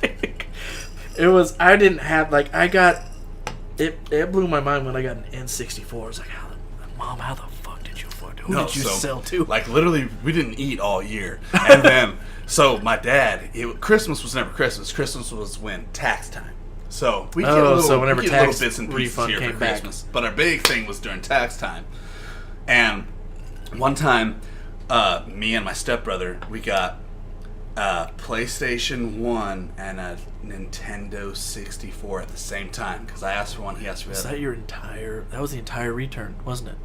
It was. I didn't have I got. It blew my mind when I got an N64. I was like, Mom, how the fuck did you afford it? Who did you sell to? Like literally, we didn't eat all year, and then so my dad. Christmas was never Christmas. Christmas was when tax time. So we get whenever tax bits and pieces refund here came for back. Christmas. But our big thing was during tax time, and one time, me and my stepbrother, we got a PlayStation 1 and a Nintendo 64 at the same time. Because I asked for one, he asked for the other. That was the entire return, wasn't it?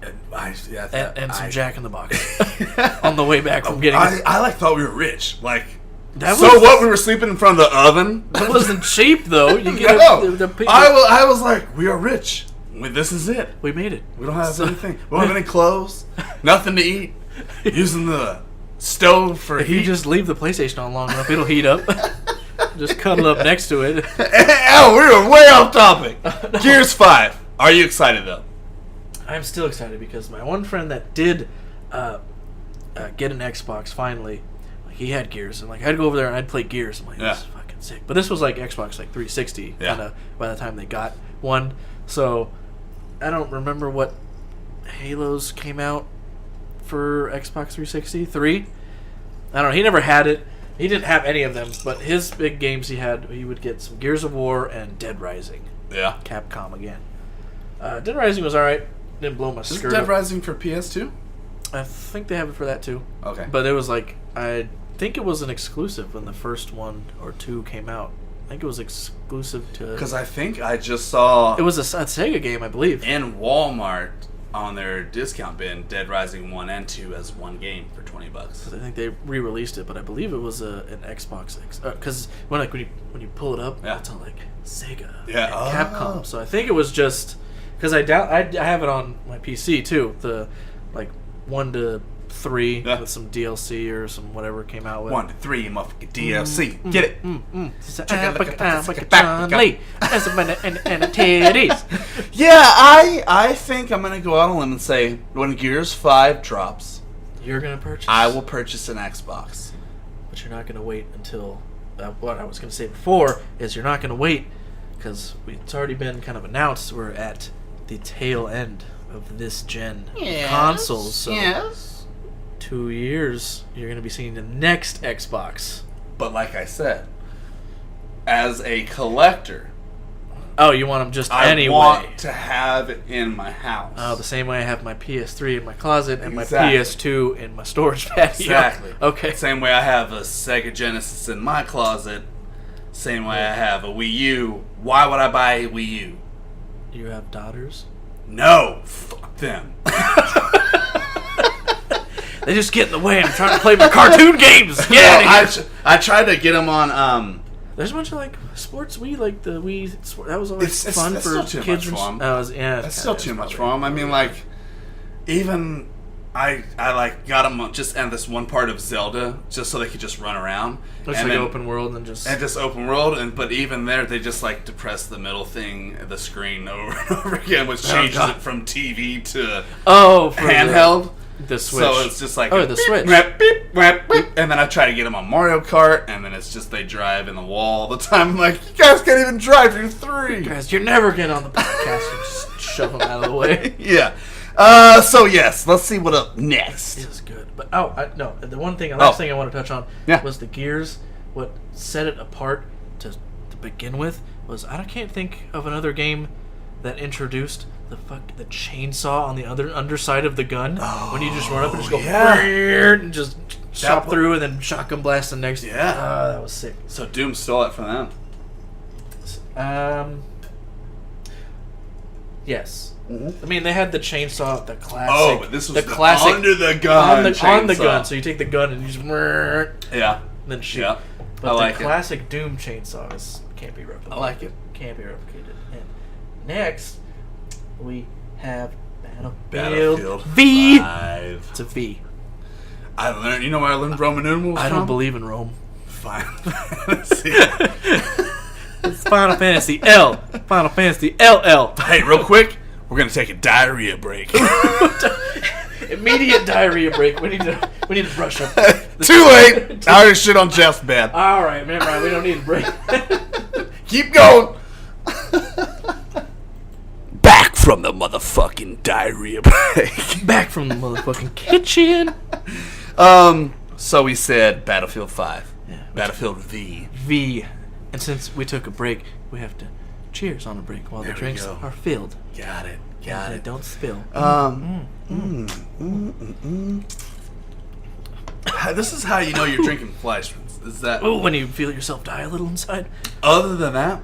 And some Jack in the Box on the way back from getting. I thought we were rich. What? We were sleeping in front of the oven. That wasn't cheap though. You get I was like, we are rich. This is it. We made it. We don't have anything. We don't have any clothes. Nothing to eat. Using the stove for heat. If you just leave the PlayStation on long enough, it'll heat up. Just cuddle up next to it. Oh, we were way off topic. No. Gears 5. Are you excited though? I'm still excited because my one friend that did get an Xbox finally, he had Gears, and I'd go over there and I'd play Gears. I'm like, this is fucking sick. But this was Xbox 360 kind of by the time they got one. So I don't remember what Halos came out for Xbox 360. 3? I don't know. He never had it. He didn't have any of them, but his big games he would get some Gears of War and Dead Rising. Yeah. Capcom again. Dead Rising was alright. didn't blow my Is skirt Dead up. Rising for PS2? I think they have it for that too. Okay. But it was like, I think it was an exclusive when the first 1 or 2 came out. I think it was exclusive to... Because I think I just saw... It was a Sega game, I believe. in Walmart on their discount bin, Dead Rising 1 and 2 as one game for $20. I think they re-released it, but I believe it was an Xbox. Because when you pull it up, Yeah. it's all like Sega Yeah. and Oh. Capcom. So I think it was just... Because I have it on my PC too. The like 1 to 3 Yeah. with some DLC or some whatever came out with. 1 to 3, motherfucking DLC. Get it? Yeah, I think I'm gonna go out on a limb and say when Gears 5 drops, You're gonna purchase. I will purchase an Xbox. But you're not gonna wait until. What I was gonna say before is you're not gonna wait because it's already been kind of announced. We're at the tail end of this gen of consoles. So yes. 2 years, you're gonna be seeing the next Xbox. But like I said, as a collector, Oh, you want them just I anyway? want to have it in my house. Oh, the same way I have my PS3 in my closet and Exactly. my PS2 in my storage patio. Exactly. Okay. Same way I have a Sega Genesis in my closet. Same way I have a Wii U. Why would I buy a Wii U? You have daughters? No, fuck them. They just get in the way. I'm trying to play my cartoon games. Get No, out of here. I tried to get them on. There's a bunch of like sports Wii, like the Wii. That was always It's fun for still too kids. much for 'em. Yeah, That's still too much for them. I mean, like, even I like got them just in this one part of Zelda just so they could just run around. Looks and like then- open world and just. And just open world, but even there, they just like depress the middle thing, the screen over and over again, which changes God. it from TV to Oh, for handheld. The Switch. So it's just like Oh, a the beep, Switch. whap, beep, whap, beep. And then I try to get them on Mario Kart, and then it's just they drive in the wall all the time. I'm like, you guys can't even drive. You're 3. Guys, you're never getting on the podcast and just shove them out of the way. Yeah. So yes, let's see what up next. It is good, but no. The last thing I want to touch on was the Gears. What set it apart to begin with was I can't think of another game that introduced the chainsaw on the underside of the gun when you just run up and just go and just chop through and then shotgun blast the next. Yeah. That was sick. So Doom stole it from them. Yes. Mm-hmm. I mean, they had the chainsaw, the classic. Oh, but this was the classic under the gun on the chainsaw. gun. So you take the gun and you just Yeah. then shoot. Yeah. But I like the it. classic Doom chainsaws can't be replicated. I like it. Can't be replicated. And next, we have Battlefield V. 5. It's a V. I learned. You know where I learned Roman numerals I from? don't believe in Rome. Final Fantasy. It's Final Fantasy L. Final Fantasy LL. Hey, real quick, we're gonna take a diarrhea break. Immediate diarrhea break. We need to brush up. Too late. I already shit on Jeff's bed. All right, man. Right, we don't need a break. Keep going. Back from the motherfucking diarrhea break. Back from the motherfucking kitchen. So we said Battlefield 5. Yeah, Battlefield V. V. And since we took a break, we have to cheers on a break while There the we drinks go. are filled. Got it. And they don't spill. This is how you know you're drinking Fleischmann's. Is that Oh, when you feel yourself die a little inside. other than that,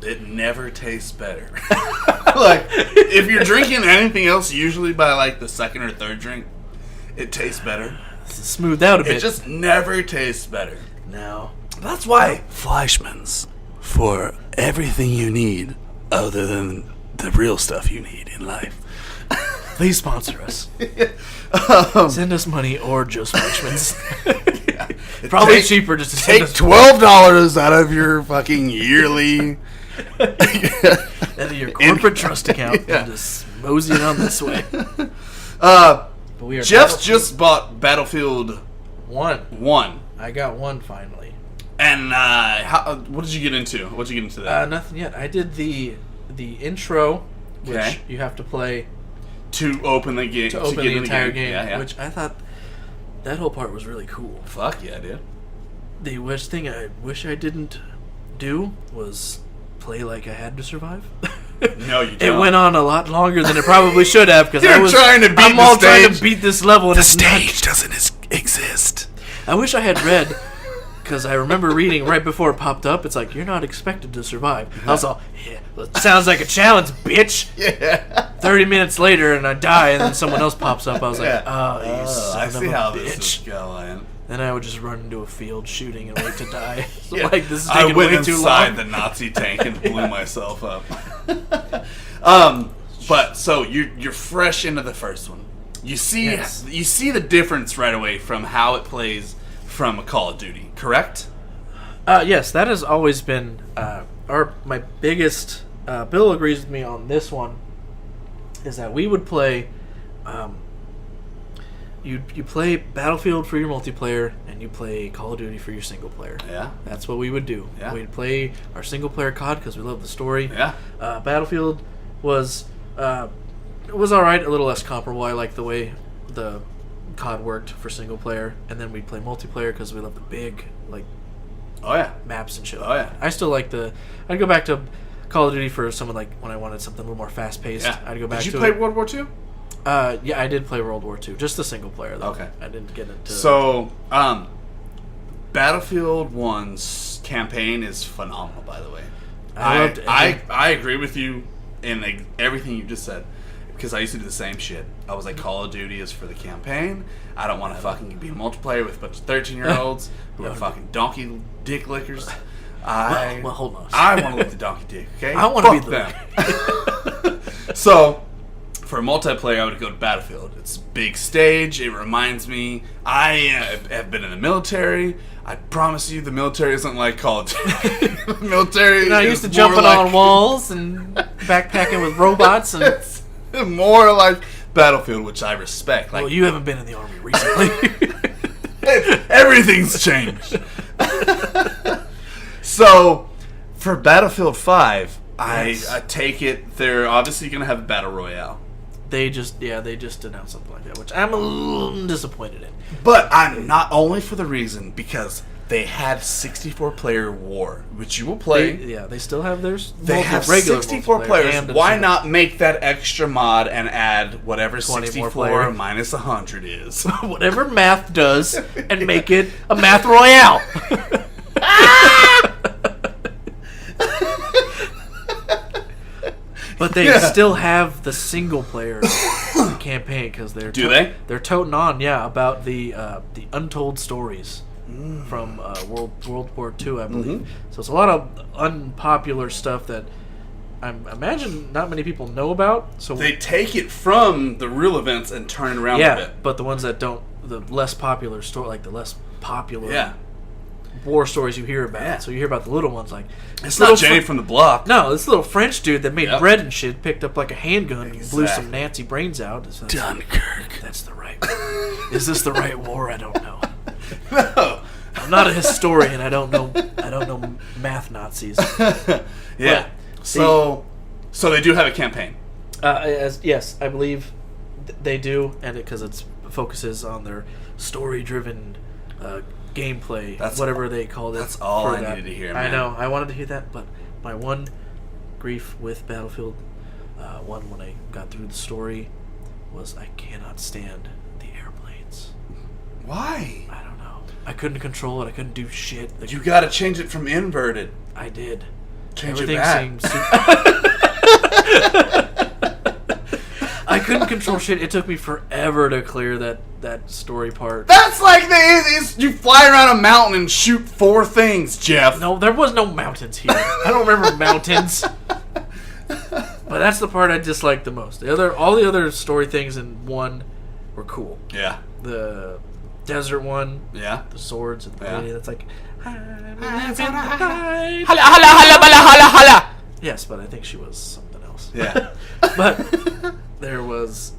it never tastes better. Like if you're drinking anything else, usually by like the second or third drink, it tastes better. It's smoothed out a bit. It just never tastes better. no. That's why Fleischmann's for everything you need other than the real stuff you need in life. Please sponsor us. Send us money or just Fleischmann's. Probably cheaper just to send Take us $12 out of your fucking yearly. out of your corporate trust account Yeah. and just mosey it on this way. But we are Jeff's Battlefield just bought Battlefield 1. 1. I got 1 finally. And what did you get into? What did you get into that? Nothing yet. I did the intro, which Okay. you have to play To open the game. to open get the in entire game, Yeah. which I thought that whole part was really cool. Fuck yeah, dude. The worst thing I wish I didn't do was play like I had to survive. No, you don't. It went on a lot longer than it probably should have because You're trying to beat I'm the all stage. trying to beat this level. And The it's stage doesn't exist. I wish I had read, because I remember reading right before it popped up. It's like, you're not expected to survive. I was all, yeah, well, it sounds like a challenge, bitch. Yeah. 30 minutes later, and I die, and then someone else pops up. I was like, Yeah. oh, you son I of see a how bitch. this is going. Then I would just run into a field shooting and wait to die. So, Yeah. like, this is I taking went way too inside long. the Nazi tank and blew myself up. But so you're fresh into the first one. You see Yes. you see the difference right away from how it plays from a Call of Duty, correct? Yes, that has always been my biggest. Bill agrees with me on this one. Is that we would play. You play Battlefield for your multiplayer, and you play Call of Duty for your single player. Yeah. That's what we would do. Yeah. We'd play our single player COD because we love the story. Yeah. Battlefield was it was all right, a little less comparable. I like the way the COD worked for single player, and then we'd play multiplayer because we love the big Oh yeah. maps and shit. Oh, yeah. I still like I'd go back to Call of Duty for someone like when I wanted something a little more fast paced. Yeah. I'd go back. Did you to play it. World War II? Yeah, I did play World War II, just the single player though. Okay. I didn't get into. So, Battlefield 1's campaign is phenomenal, by the way. I agree with you in everything you just said, because I used to do the same shit. I was like, Call of Duty is for the campaign. I don't want to fucking be a multiplayer with a bunch of 13-year-olds who are fucking donkey dick lickers. well, hold on. I want to lick the donkey dick, okay? I want to be Fuck the them. So, for a multiplayer, I would go to Battlefield. It's a big stage. It reminds me, I have been in the military. I promise you, the military isn't like Call of Duty. The military I is used to more jumping like, on walls and backpacking with robots. And It's more like Battlefield, which I respect. Like, well, you haven't been in the army recently. everything's changed. So, for Battlefield 5, Yes. I take it they're obviously going to have a battle royale. they just announced something like that, which I'm a little disappointed in. But I'm not only for the reason because they had 64-player war, which you will play. They still have theirs. They have regular 64 multiplayer players. and Why single- not make that extra mod and add whatever 20 more 64 players. minus 100 is? whatever math does and make it a math royale? But they still have the single player campaign because they're they're toting on about the untold stories from World War II, I believe. So it's a lot of unpopular stuff that I imagine not many people know about. So They take it from the real events and turn it around a bit. but the ones that don't, the less popular story, like the less popular war stories you hear about. Yeah. So you hear about the little ones like It's not Jenny from the block. No, this little French dude that made Yep. bread and shit picked up like a handgun and blew some Exactly. Nazi brains out. So that's- Dunkirk. That's the right. Is this the right war? I don't know. No. I'm not a historian. I don't know math Nazis. Yeah. So they do have a campaign. Yes, I believe they do, and because it focuses on their story-driven gameplay, whatever they called it. That's all for I that. needed to hear, I man. know. I wanted to hear that, but my one grief with Battlefield 1 when I got through the story was I cannot stand the airplanes. Why? I don't know. I couldn't control it. I couldn't do shit. You got to change it from inverted. I did. Change Everything it back. seemed I couldn't control shit. It took me forever to clear that story part. That's like you fly around a mountain and shoot 4 things, Jeff. No, there was no mountains here. I don't remember mountains. But that's the part I disliked the most. All the other story things in 1 were cool. Yeah. The desert one, Yeah. the swords, and the Yeah. lady that's like, Hala, hala, bala, hala, hala. yes, but I think she was something else. Yeah. But there was,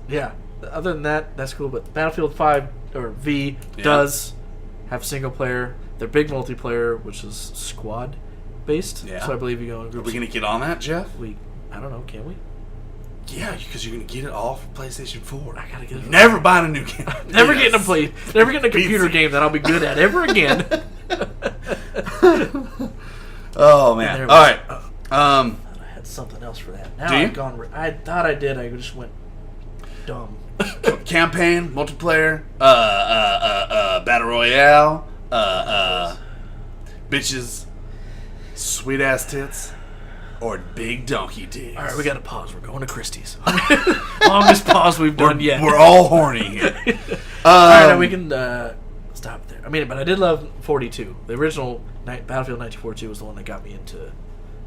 other than that, that's cool. But Battlefield 5, or V, does have single player. Their big multiplayer, which is squad based. Yeah. So I believe you go in Are groups. we going to get on that, Jeff? I don't know, can we? Yeah, because you're going to get it all for PlayStation 4. I gotta get it. Never buying a new game. Never getting a computer PC. game that I'll be good at ever again. Oh, man. There All was- right. I had something else for that. Now Do you? I've gone. I thought I did. I just went dumb. Campaign, multiplayer, battle royale, bitches, sweet ass tits, or big donkey dicks. All right, we got to pause. We're going to Christie's. Longest pause we've done yet. We're all horny here. All right, now we can stop there. I mean, but I did love 42. The original Battlefield 1942 was the one that got me into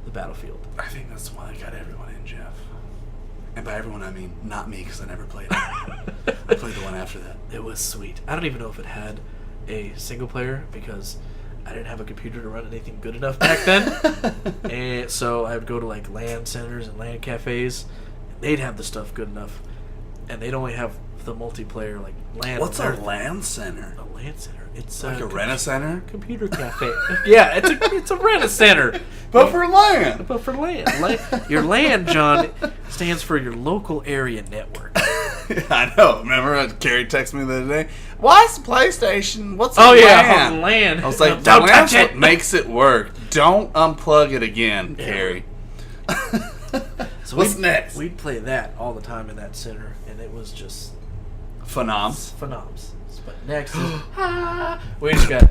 the Battlefield. I think that's the one that got everyone in, Jeff. And by everyone, I mean not me, because I never played it. I played the one after that. It was sweet. I don't even know if it had a single player because I didn't have a computer to run anything good enough back then. And so I would go to like LAN centers and LAN cafes. They'd have the stuff good enough, and they'd only have the multiplayer like LAN. What's a LAN center? A LAN center. It's Like a rent-a-center? computer cafe. Yeah, it's a rent-a-center. But for LAN! But for LAN. Your LAN, John, stands for your local area network. I know. Remember Carrie texted me the other day? Why's the PlayStation? What's Oh, LAN? yeah, LAN. I was like, Don't LAN's touch it. what makes it work. Don't unplug it again, Carrie. So What's next? We'd play that all the time in that center, and it was just Phenoms. phenoms. But next is we just got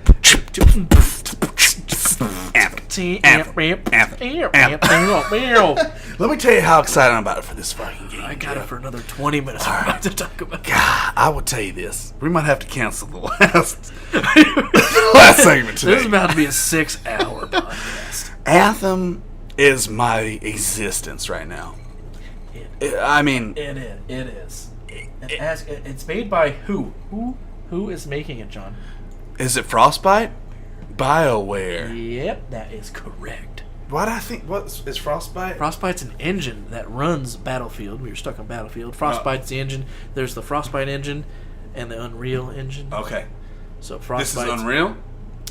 Let me tell you how excited I'm about it for this fucking game. I got it for another 20 minutes. I'm about to talk about. God, I will tell you this. We might have to cancel the last segment today. This is about to be a 6-hour podcast. Anthem is my existence right now. I mean, It is. It's made by who? Who is making it, John? is it Frostbite? BioWare. Yep, that is correct. What I think? What is Frostbite? Frostbite's an engine that runs Battlefield. We were stuck on Battlefield. Frostbite's the engine. There's the Frostbite engine and the Unreal engine. Okay. So This Frostbite. is Unreal?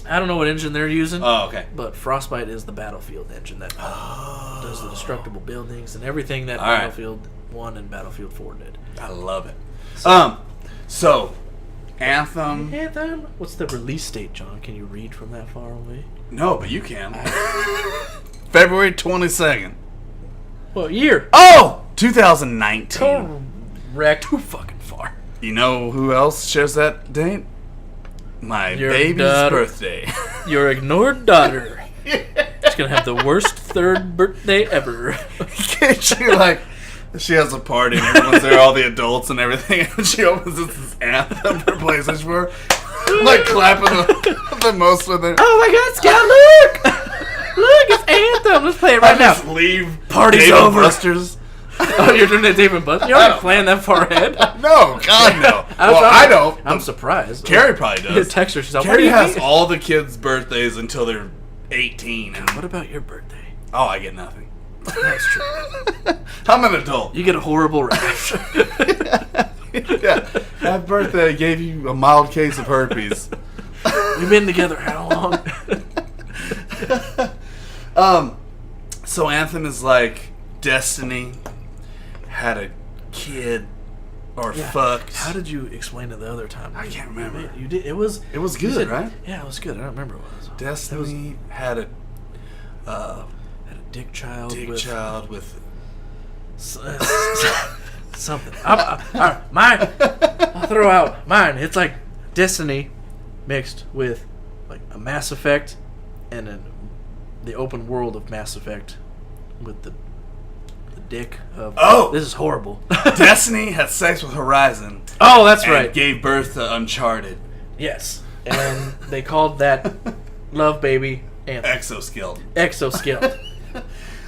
I don't know what engine they're using. Oh, okay. But Frostbite is the Battlefield engine that does the destructible buildings and everything that All right. Battlefield 1 and Battlefield 4 did. I love it. So Anthem. Anthem. What's the release date, John? Can you read from that far away? No, but you can. February 22nd. What year? Oh, 2019. Correct. Too fucking far. You know who else shares that date? My Your baby's daughter. birthday. Your ignored daughter. She's gonna have the worst third birthday ever. She has a party and everyone's there, all the adults and everything, and she opens this Anthem for PlayStation 4, like clapping the most with it. Oh my God, Scout! Look, look, it's Anthem. Let's play it right now. Just leave. Party's Dave over. and Buster's. Oh, you're doing that David Buster? You're not playing that far ahead. No, God no. I don't. I'm surprised. Carrie probably You does. text her. She's like, "What do Carrie you has mean?" all the kids' birthdays until they're 18. And, What about your birthday? oh, I get nothing. That's true. I'm an adult. You get a horrible rash. Yeah. That birthday gave you a mild case of herpes. We've been together how long? So Anthem is like Destiny had a kid or fucked. How did you explain it the other time? I can't remember. You did. It was It was you good, said- right? Yeah, it was good. I don't remember what it was. Destiny had a Had a dick child dick with child with. something. All right, mine. I'll throw out mine. It's like Destiny mixed with like a Mass Effect and the open world of Mass Effect with the dick of. Oh! This is horrible. Destiny had sex with Horizon. Oh, that's and right. Gave birth to Uncharted. Yes, and they called that Love Baby Anthem. Exoskeleton. Exoskeleton.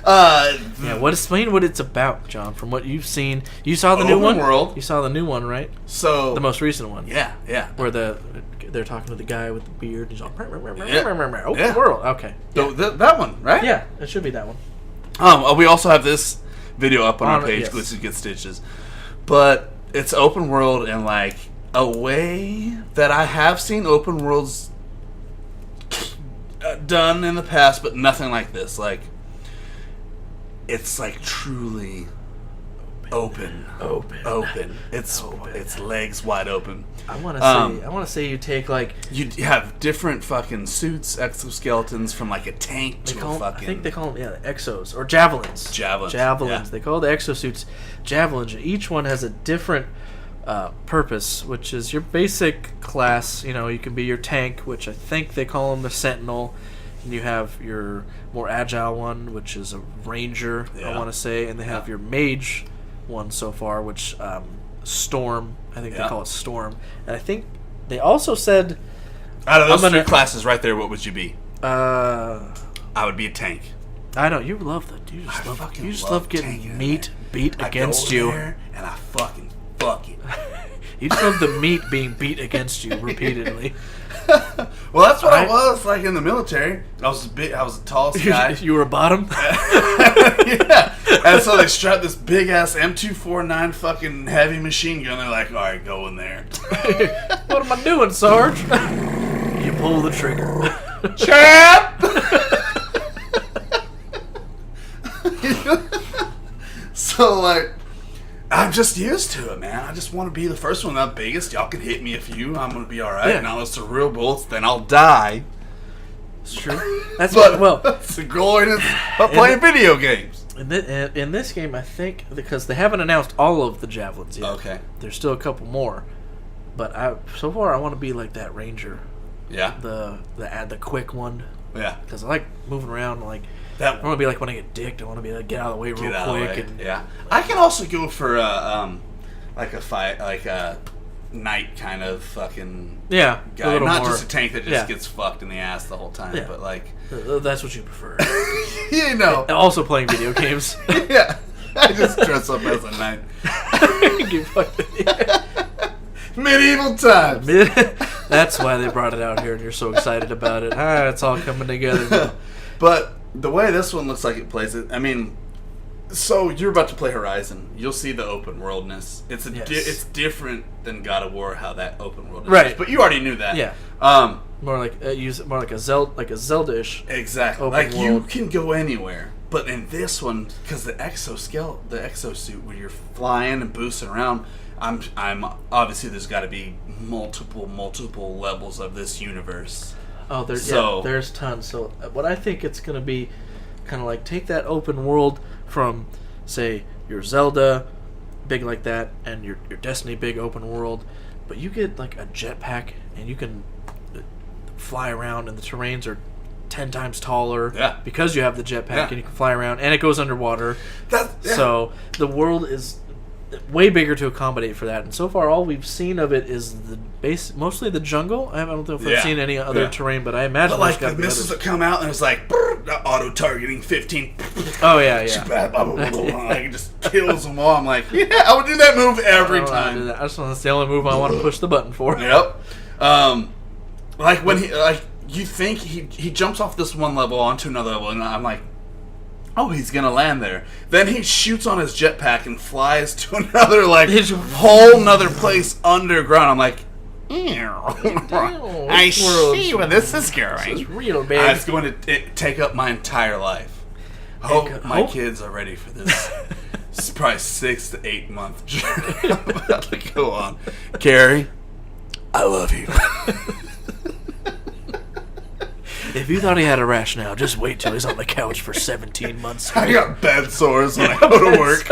Yeah, explain what it's about, John. From what you've seen, you saw the new Open one. world. You saw the new one, right? So The most recent one. yeah. Where they're talking to the guy with the beard. He's all open Yeah. world. Okay. That one, right? Yeah, it should be that one. We also have this video up on our page, yes. Glitches Get Stitches. But it's open world in like a way that I have seen open worlds done in the past, but nothing like this. Like, it's like truly Open. It's legs wide open. I want to say you take like you have different fucking suits, exoskeletons from like a tank to a fucking. I think they call them exos or javelins. Javelins. Yeah. They call the exosuits javelins. Each one has a different purpose, which is your basic class. You know, you can be your tank, which I think they call them the sentinel. And you have your more agile one, which is a ranger, I want to say. And they have your mage one so far, which storm. I think they call it storm. And I think they also said... Out of those three classes right there, what would you be? I would be a tank. I know. You love the... You just love getting meat beat against you. And I fucking fuck it. You just love the meat being beat against you repeatedly. Well, that's what I was like in the military. I was the tallest guy. You were a bottom? Yeah. And so they strapped this big ass M249 fucking heavy machine gun. They're like, all right, go in there. What am I doing, Sarge? You pull the trigger. Chap! So, like, I'm just used to it, man. I just want to be the first one, the biggest. Y'all can hit me if I'm going to be all right. Now, unless they're real bullets, then I'll die. It's true. That's that's the goal of playing video games. In this game, I think, because they haven't announced all of the javelins yet. Okay. There's still a couple more. But so far, I want to be like that ranger. Yeah. The quick one. Yeah. Because I like moving around. Like I want to be like when I get dicked. I want to be like get out of the way real quick. And I can also go for like a fight, like a knight kind of fucking guy. Not just a tank that just gets fucked in the ass the whole time, but like that's what you prefer. You know. And also playing video games. Yeah. I just dress up as a knight. Get fucked. Medieval times. That's why they brought it out here, and you're so excited about it. It's all coming together. But the way this one looks like it plays it, I mean, so you're about to play Horizon. You'll see the open worldness. It's it's different than God of War how that open world is. Right. But you already knew that. Yeah. More like a Zelda-ish. Exactly. Like world. You can go anywhere. But in this one, because the exosuit where you're flying and boosting around, I'm obviously there's got to be multiple levels of this universe. Oh, there's tons. So what I think it's going to be, kind of like take that open world from, say, your Zelda, big like that, and your Destiny, big open world, but you get like a jetpack and you can fly around, and the terrains are 10 times taller because you have the jetpack and you can fly around, and it goes underwater. So the world is way bigger to accommodate for that, and so far all we've seen of it is mostly the jungle. I don't know if I've seen any other terrain, but I imagine but like the missiles that come out and it's like auto targeting 15. Oh yeah. Like it just kills them all. I'm like, I would do that move every time. That's the only move I want to push the button for. Yep. Like when you think he jumps off this one level onto another level, and I'm like, oh, he's gonna land there. Then he shoots on his jetpack and flies to another whole nother place underground. I'm like, I see where this is going. This is real, baby. It's going to take up my entire life. I hope my kids are ready for this. It's probably 6 to 8 month journey I'm about to go on. Carrie, I love you. If you thought he had a rationale, just wait till he's on the couch for 17 months. I got bed sores when I go to work.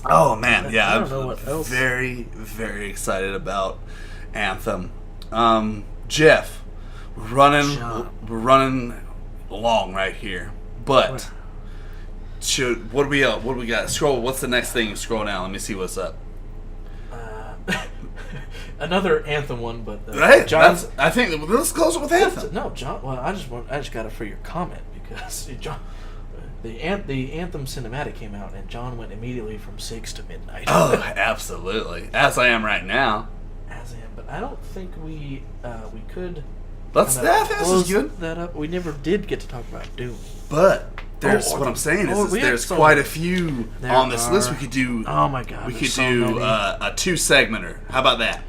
Oh man, yeah, I'm very, very excited about Anthem. Jeff, we're running along right here, but what do we got? Scroll. What's the next thing? Scroll down. Let me see what's up. Another Anthem one, but right. I think let's close it with Anthem. No, John. Well, I just got it for your comment because John, the Anthem cinematic came out and John went immediately from 6 to midnight. Oh, absolutely. As I am right now. As I am, but I don't think we could. This is good. That up. We never did get to talk about Doom. But what I'm saying is there's quite a few on this list we could do. Oh my god. We could do a 2-segmenter. How about that?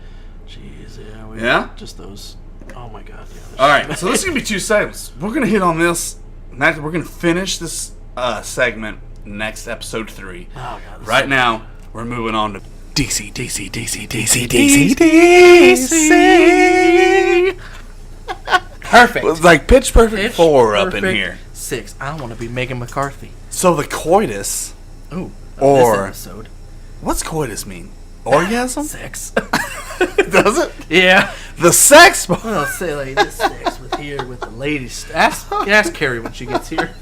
Jeez, yeah. Just those. Oh my god. Yeah, All right, so this is gonna be 2 segments. We're gonna hit on this. We're gonna finish this segment next episode 3. Oh god. Right now, we're moving on to DC. Perfect. It's like Pitch Perfect Pitch 4 up in Perfect here. 6. I want to be Megan McCarthy. So the coitus. Ooh. Or- this episode. What's coitus mean? Orgasm? Sex. Does it? Yeah. The sex part. Well, say like this sex with the ladies. Ask Carrie when she gets here.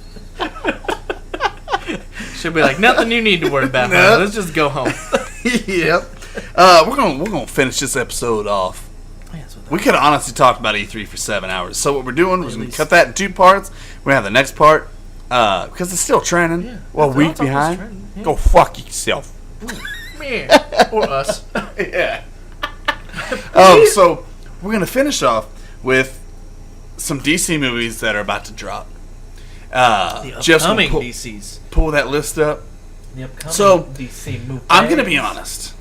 She'll be like, nothing you need to worry about. No. Let's just go home. Yep. We're gonna finish this episode off. We could have honestly talked about E3 for 7 hours. So what we're doing, we're going to cut that in 2 parts. We're going to have the next part, because it's still trending. Yeah. Well, a It's week also behind. trending, yeah. Go fuck yourself. Me. Or us. Yeah. So we're going to finish off with some DC movies that are about to drop. The Jeff's gonna upcoming DCs. pull that list up. The upcoming So, DC movie. I'm going to be honest.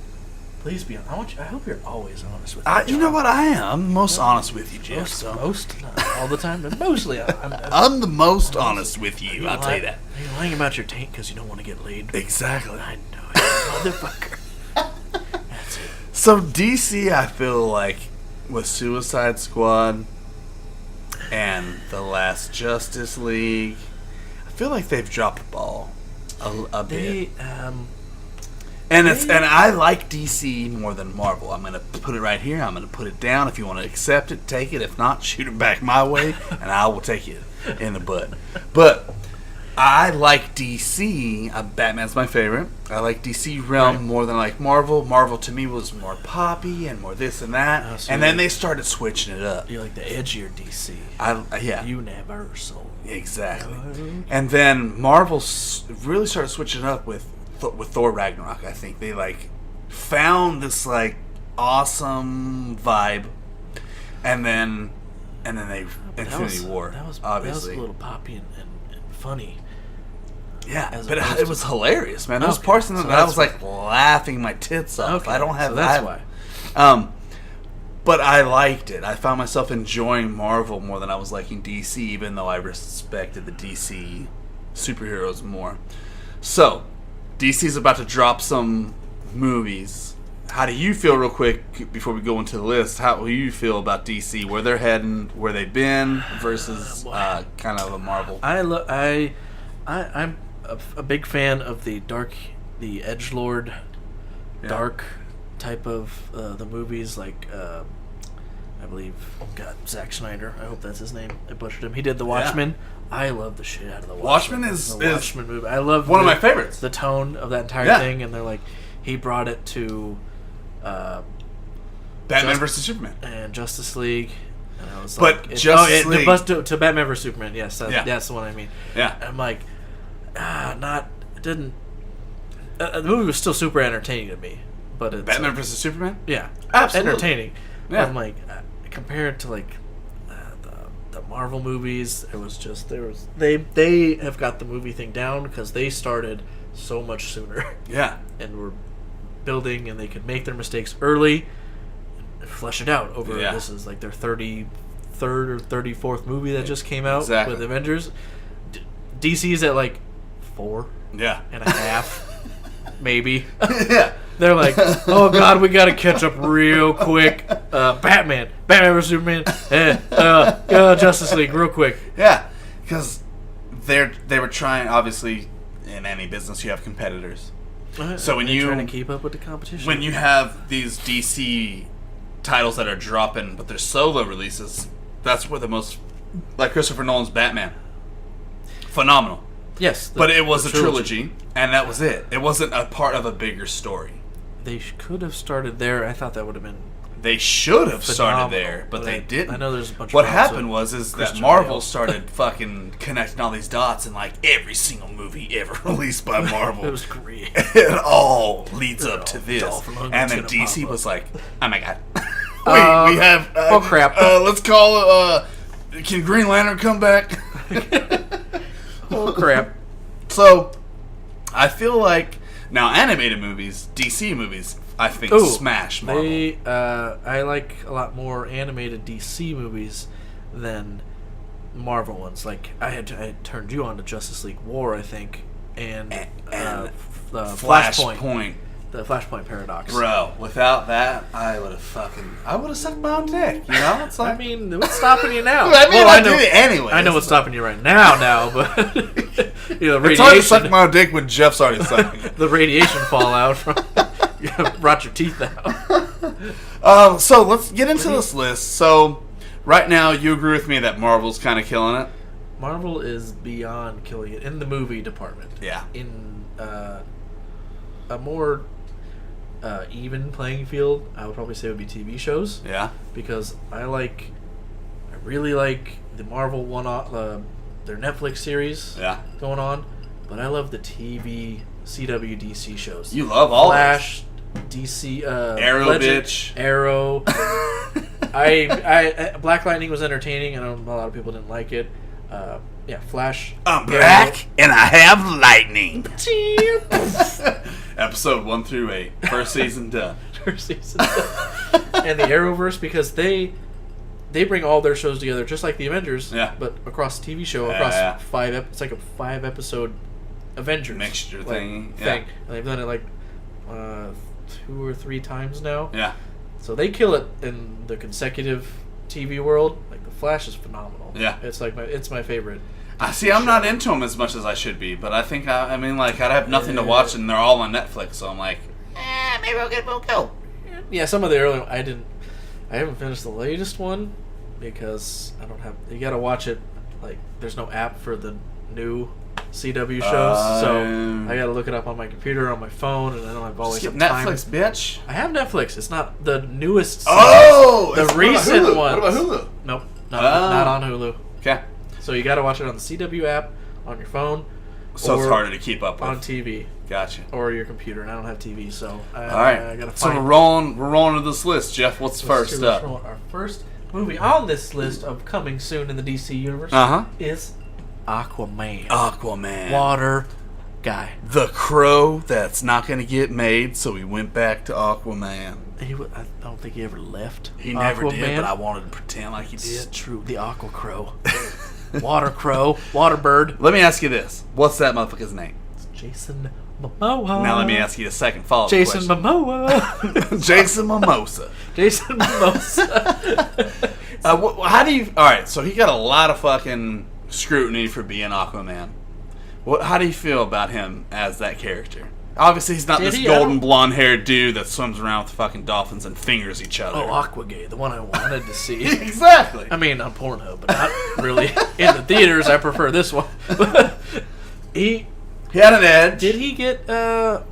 Please be honest. I hope you're always honest with me. You know what? I am. I'm most honest with you, Jeff. Most, not all the time, but mostly. I'm the most honest with you. I'll tell you that. You're lying about your taint because you don't want to get laid. Exactly. I know it, motherfucker. That's it. So DC, I feel like with Suicide Squad and The Last Justice League, I feel like they've dropped the ball a bit. And I like DC more than Marvel. I'm gonna put it right here. I'm gonna put it down. If you want to accept it, take it. If not, shoot it back my way, and I will take it in the butt. But I like DC. Batman's my favorite. I like DC realm more than I like Marvel. Marvel to me was more poppy and more this and that. So and then they started switching it up. You like the edgier DC. Yeah. Universal. Exactly. And then Marvel really started switching it up with Thor Ragnarok. I think they found this awesome vibe, and then they Infinity War. That was obviously a little poppy and funny. Yeah, but it was hilarious, man. There was Okay, parts in so that I that's was laughing my tits off. Okay, I don't have so that's why. But I liked it. I found myself enjoying Marvel more than I was liking DC, even though I respected the DC superheroes more. So, DC's about to drop some movies. How do you feel, real quick, before we go into the list? How do you feel about DC, where they're heading, where they've been, versus kind of a Marvel? I'm a big fan of the edgelord, dark type of the movies, I believe, Zack Snyder. I hope that's his name. I butchered him. He did The Watchmen. Yeah. I love the shit out of The Watchmen. Watchmen the Watchmen movie. I love one of my favorites. The tone of that entire thing, and they're he brought it to Batman vs Superman and Justice League. And I was Justice League to Batman vs Superman. Yes, that's the one I mean. Yeah, and I'm the movie was still super entertaining to me, but it's Batman vs Superman. Yeah, absolutely entertaining. Yeah, I'm compared to the Marvel movies, they have got the movie thing down because they started so much sooner. Yeah, and were building, and they could make their mistakes early and flesh it out over. Yeah. This is their 33rd or 34th movie that just came out with Avengers. DC's at 4 and a half, maybe. Yeah. They're oh god, we gotta catch up real quick. Batman vs Superman, Justice League, real quick. Yeah, because they were trying. Obviously, in any business, you have competitors. So when you're trying to keep up with the competition, when you have these DC titles that are dropping, but they're solo releases, that's where the most, Christopher Nolan's Batman, phenomenal. Yes, but it was a trilogy, and that was it. It wasn't a part of a bigger story. They could have started there. I thought that would have been. They should have started there, but they didn't. I know there's a bunch of what happened was that Marvel started fucking connecting all these dots, and every single movie ever released by Marvel. It was great. It all leads up to this. And then DC was like, oh my god. Wait, we have... oh crap. Let's call it... can Green Lantern come back? Oh crap. So, I feel like... Now, animated movies, DC movies, I think smash Marvel. I like a lot more animated DC movies than Marvel ones. Like I had turned you on to Justice League War, I think, and the Flashpoint. The Flashpoint Paradox. Bro, without that, I would have sucked my own dick. You know, it's like, I mean, what's stopping you now? I know it anyway. I know what's stopping you right now, but you know, it's hard to suck my own dick when Jeff's already sucking it. The radiation fallout from rot your teeth out. So let's get into this list. So right now, you agree with me that Marvel's kind of killing it. Marvel is beyond killing it in the movie department. Yeah. In a more even playing field, I would probably say would be TV shows. Yeah. Because I really like the Marvel their Netflix series. Yeah. Going on, but I love the TV CW DC shows. You love all Flash, DC, Arrow, Legend, bitch. Arrow. I Black Lightning was entertaining. I know a lot of people didn't like it. Yeah, Flash. I'm back and I have lightning. Episode 1 through 8, first season done. First season done. And the Arrowverse, because they bring all their shows together, just like the Avengers. Yeah. But across TV show, it's like a 5-episode Avengers mixture thing. Yeah. And they've done it like 2 or 3 times now. Yeah. So they kill it in the consecutive TV world. Like the Flash is phenomenal. Yeah. It's like it's my favorite. I'm not into them as much as I should be, but I think I mean like I'd have nothing to watch and they're all on Netflix, so I'm like, maybe I'll get a go. Yeah, some of the early I haven't finished the latest one because I don't have. You gotta watch it. Like there's no app for the new CW shows, so I gotta look it up on my computer, on my phone, and I don't have always have time. Netflix, bitch. I have Netflix. It's not the newest. The recent one. What about Hulu? Nope, not on Hulu. Okay. So you gotta watch it on the CW app on your phone. So it's harder to keep up with. On TV. Gotcha. Or your computer, and I don't have TV, so all right. I gotta find. So we're rolling to this list, Jeff. What's first up? Our first movie on this list of coming soon in the DC universe is Aquaman. Aquaman. Water guy. The Crow that's not going to get made, so he went back to Aquaman. I don't think he ever left. He never did, but I wanted to pretend like he did. It's true. The Aqua Crow. Water Crow. Water Bird. Let me ask you this. What's that motherfucker's name? It's Jason Momoa. Now let me ask you a second follow-up Jason question. Momoa. Jason Mimosa. Jason Mimosa. How do you... Alright, so he got a lot of fucking scrutiny for being Aquaman. How do you feel about him as that character? Obviously, he's not this golden blonde-haired dude that swims around with fucking dolphins and fingers each other. Oh, Aquagay, the one I wanted to see. Exactly. I mean, on Pornhub, but not really in the theaters. I prefer this one. He had an edge. Did he get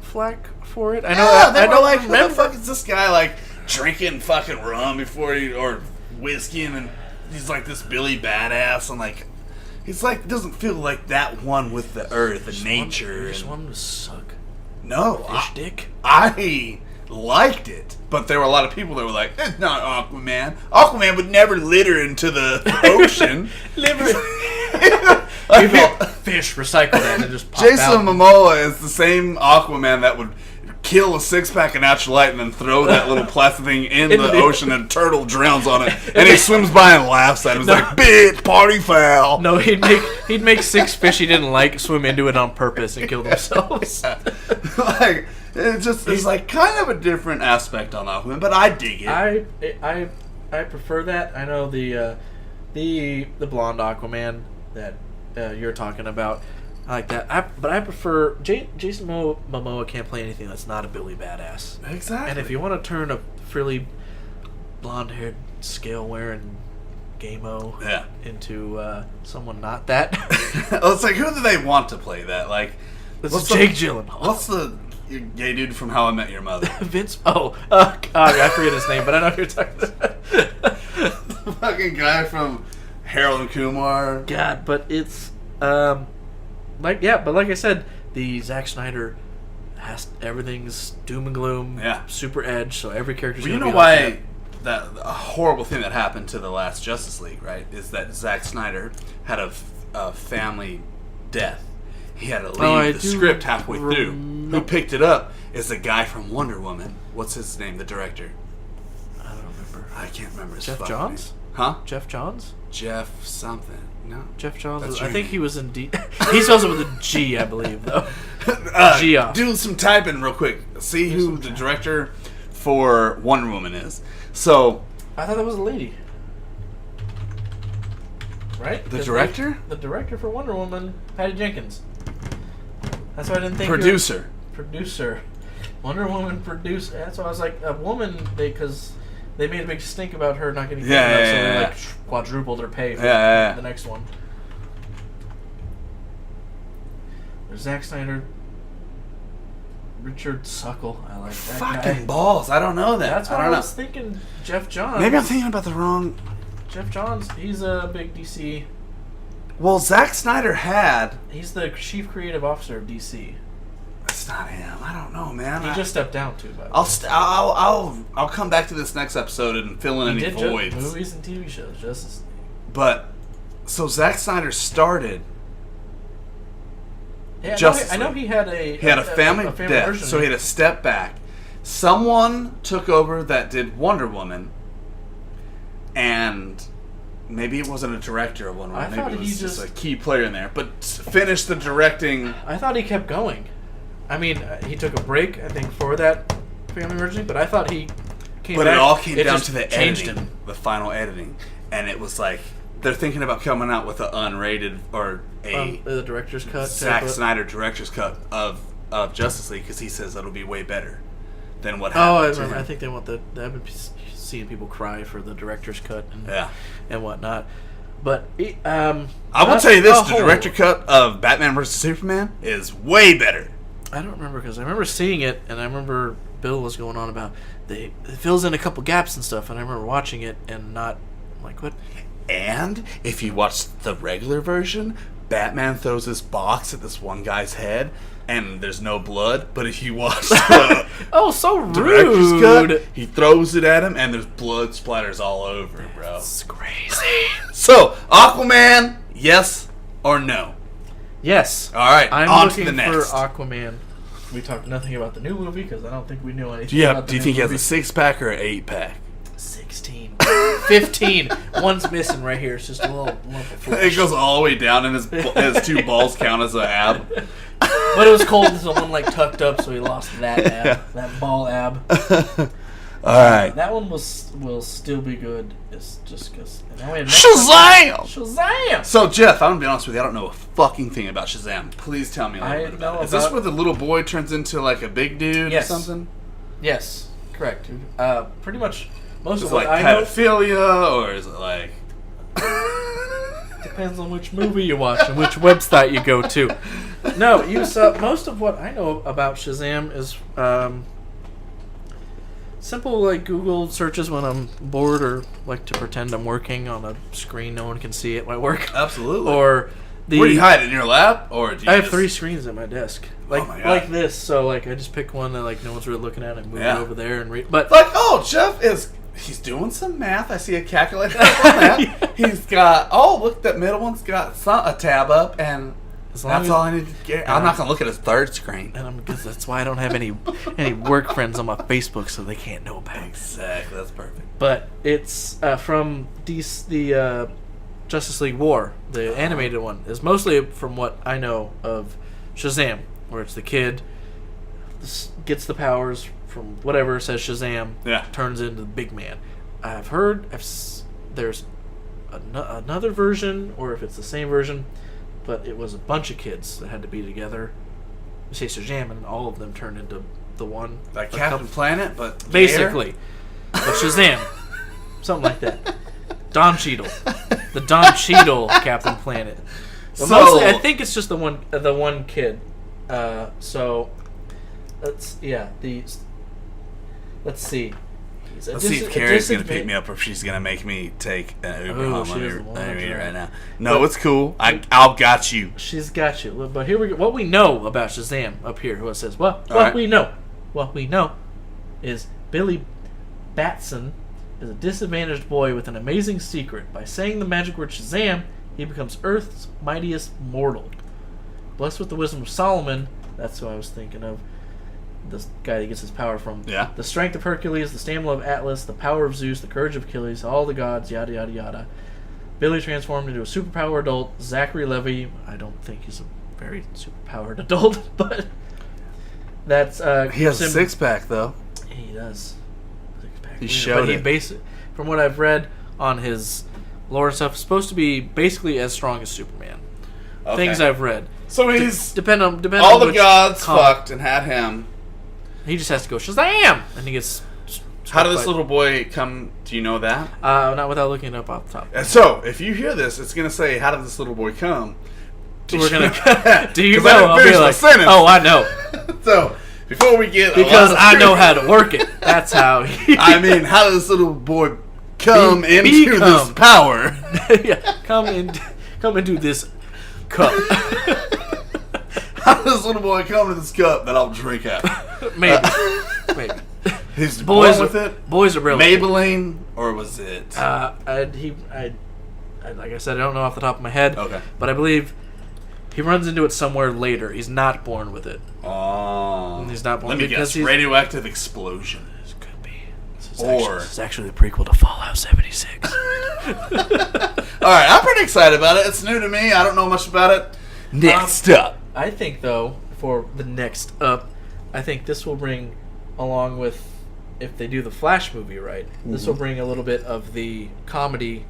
flack for it? I know. Yeah, I don't like, remember. who the fuck is this guy like drinking fucking rum or whiskey, and he's like this Billy Badass, and like he's like doesn't feel like that one with the earth and nature. Just wanted to suck. No, fish dick. I liked it, but there were a lot of people that were like, "It's not Aquaman. Aquaman would never litter into the ocean." Fish recycle that and just pop Jason out. Momoa is the same Aquaman that would kill a 6-pack of natural light and then throw that little plastic thing in the ocean and a turtle drowns on it, and he swims by and laughs at him. He's like, "Bitch, party foul." No, he'd make 6 fish he didn't like swim into it on purpose and kill themselves. Like it's like kind of a different aspect on Aquaman, but I dig it. I prefer that. I know the blonde Aquaman that you're talking about. I like that. But I prefer Jason Momoa can't play anything that's not a Billy Badass. Exactly. And if you want to turn a frilly blonde-haired, scale-wearing gamo into someone not that, it's like, who do they want to play that? Like, what's Jake Gyllenhaal? What's the gay dude from How I Met Your Mother? Vince. I forget his name, but I know who you're talking about. The fucking guy from Harold and Kumar. God, but it's like I said, the Zack Snyder everything's doom and gloom, super edge. So every character's. Well, you know why that a horrible thing that happened to the last Justice League, right? Is that Zack Snyder had a family death. He had to leave the script halfway through. who picked it up is the guy from Wonder Woman. What's his name? The director. I don't remember. I can't remember his Jeff fucking Johns? name. Huh? Jeff Johns? Jeff something. No. Jeff Johns. That's I your think name. he was in D. He spells it with a G, I believe, though. Gia. Do some typing real quick. See who the director for Wonder Woman is. So, I thought that was a lady. Right? the director? The director for Wonder Woman, Patty Jenkins. That's why I didn't think. Producer. Producer. Wonder Woman producer. That's why I was like, a woman, because they made a big stink about her not getting paid enough, so they like quadrupled her pay for the next one. There's Zack Snyder. Richard Suckle. I like that Fucking guy. balls. I don't know that. That's why I I, don't know. was thinking Jeff Johns. Maybe I'm thinking about the wrong... Jeff Johns, he's a big DC. Well, Zack Snyder had... He's the chief creative officer of DC. It's not him. I don't know, man. He just stepped down too. By the way. I'll come back to this next episode and fill in He any did voids. movies and TV shows. Justice League. But so Zack Snyder started Yeah, Justice I know League. he had a family death, death, so he had to step back. Someone took over that did Wonder Woman, and maybe it wasn't a director of Wonder Woman. I Maybe thought it he was just a just- key player in there. But finished the directing. I thought he kept going. I mean, he took a break, I think, for that family emergency, but I thought he came But back. it all came down just to the changed editing, him. the final editing, and it was like they're thinking about coming out with an unrated or a The director's cut. Zack type of- Snyder director's cut of Justice League because he says that'll be way better than what Oh, I happened. to remember. him. I think they want I've been seeing people cry for the director's cut and whatnot. But I will tell you this: the whole- director cut of Batman vs Superman is way better. I don't remember because I remember seeing it, and I remember Bill was going on about it fills in a couple gaps and stuff, and I remember watching it and not like what. And if you watch the regular version, Batman throws this box at this one guy's head, and there's no blood. But if you watch the Oh, so director's rude! cut, he throws it at him, and there's blood splatters all over, bro. It's crazy. So, Aquaman, yes or no? Yes. All right, I'm on to looking the for next. Aquaman. We talked nothing about the new movie because I don't think we knew anything Yeah, about the do you new think he has movie. a 6-pack or an 8-pack? 16. 15. One's missing right here. It's just a little lump of flesh. It goes all the way down, and his two balls count as an ab. But it was cold, so one like tucked up, so he lost that ab, that ball ab. All right. That one will still be good. It's just because. Shazam! Shazam! So, Jeff, I'm going to be honest with you. I don't know a fucking thing about Shazam. Please tell me a little I bit about know it. Is this about- where the little boy turns into like a big dude Yes. or something? Yes, correct. Pretty much most Is of it what like I know pedophilia, or is it like... depends on which movie you watch and which website you go to. No, you saw most of what I know about Shazam is simple like Google searches when I'm bored or like to pretend I'm working on a screen no one can see it my work. Absolutely. Or the Where do you hide it? In your lap? Or do you I have just... 3 screens at my desk. Like my God. like this, so like I just pick one that like no one's really looking at and move it over there and read. But Like, oh, Jeff he's doing some math. I see a calculator up on that. He's got, oh, look, that middle one's got a tab up, and as long that's as, all I need to get. I'm not going to look at his third screen. and because that's why I don't have any work friends on my Facebook, so they can't know about it. Exactly, that's perfect. But it's from the Justice League War, the animated one. Is mostly from what I know of Shazam, where it's the kid gets the powers from whatever says Shazam, turns into the big man. I've heard there's another version, or if it's the same version, but it was a bunch of kids that had to be together. You say Shazam, and all of them turned into the one. Like Captain Planet, but basically. But Shazam. Something like that. Don Cheadle. The Don Cheadle Captain Planet. But So- mostly, I think it's just the one kid. So, let's see. Let's see if Carrie's going to pick me up or if she's going to make me take an Uber home. she is the one, Let me that's right right. now. No, it's cool. I'll got you. She's got you. But here we go. What we know about Shazam up here, who it says, what right. we know is Billy Batson is a disadvantaged boy with an amazing secret. By saying the magic word Shazam, he becomes Earth's mightiest mortal. Blessed with the wisdom of Solomon, that's who I was thinking of, this guy that gets his power from. Yeah. The strength of Hercules, the stamina of Atlas, the power of Zeus, the courage of Achilles, all the gods, yada yada yada. Billy transformed into a superpowered adult. Zachary Levy, I don't think he's a very superpowered adult, but that's he has a six-pack though. He does. Six-pack. He showed it. From what I've read on his lore and stuff, supposed to be basically as strong as Superman. Okay. Things I've read. So he's depend on all the gods fucked and had him. He just has to go Shazam, and he gets. How did this little boy come? Do you know that? Not without looking it up off the top. And so, if you hear this, it's gonna say, "How did this little boy come?" We're gonna. Do you know? I'll be like, oh, I know. So before we get because I know how to work it. That's how. I mean, how did this little boy come into this power? Yeah, come into this cup. How does this little boy come to this cup that I'll drink out? Maybe. He's boys with it. Boys are really Maybelline, or was it? Like I said, I don't know off the top of my head. Okay, but I believe he runs into it somewhere later. He's not born with it. Oh, he's not born. Let me guess. Radioactive explosion. This could be. This is actually the prequel to Fallout 76. All right, I'm pretty excited about it. It's new to me. I don't know much about it. Next up. I think, though, for the next up, I think this will bring, along with, if they do the Flash movie right, this will bring a little bit of the comedy,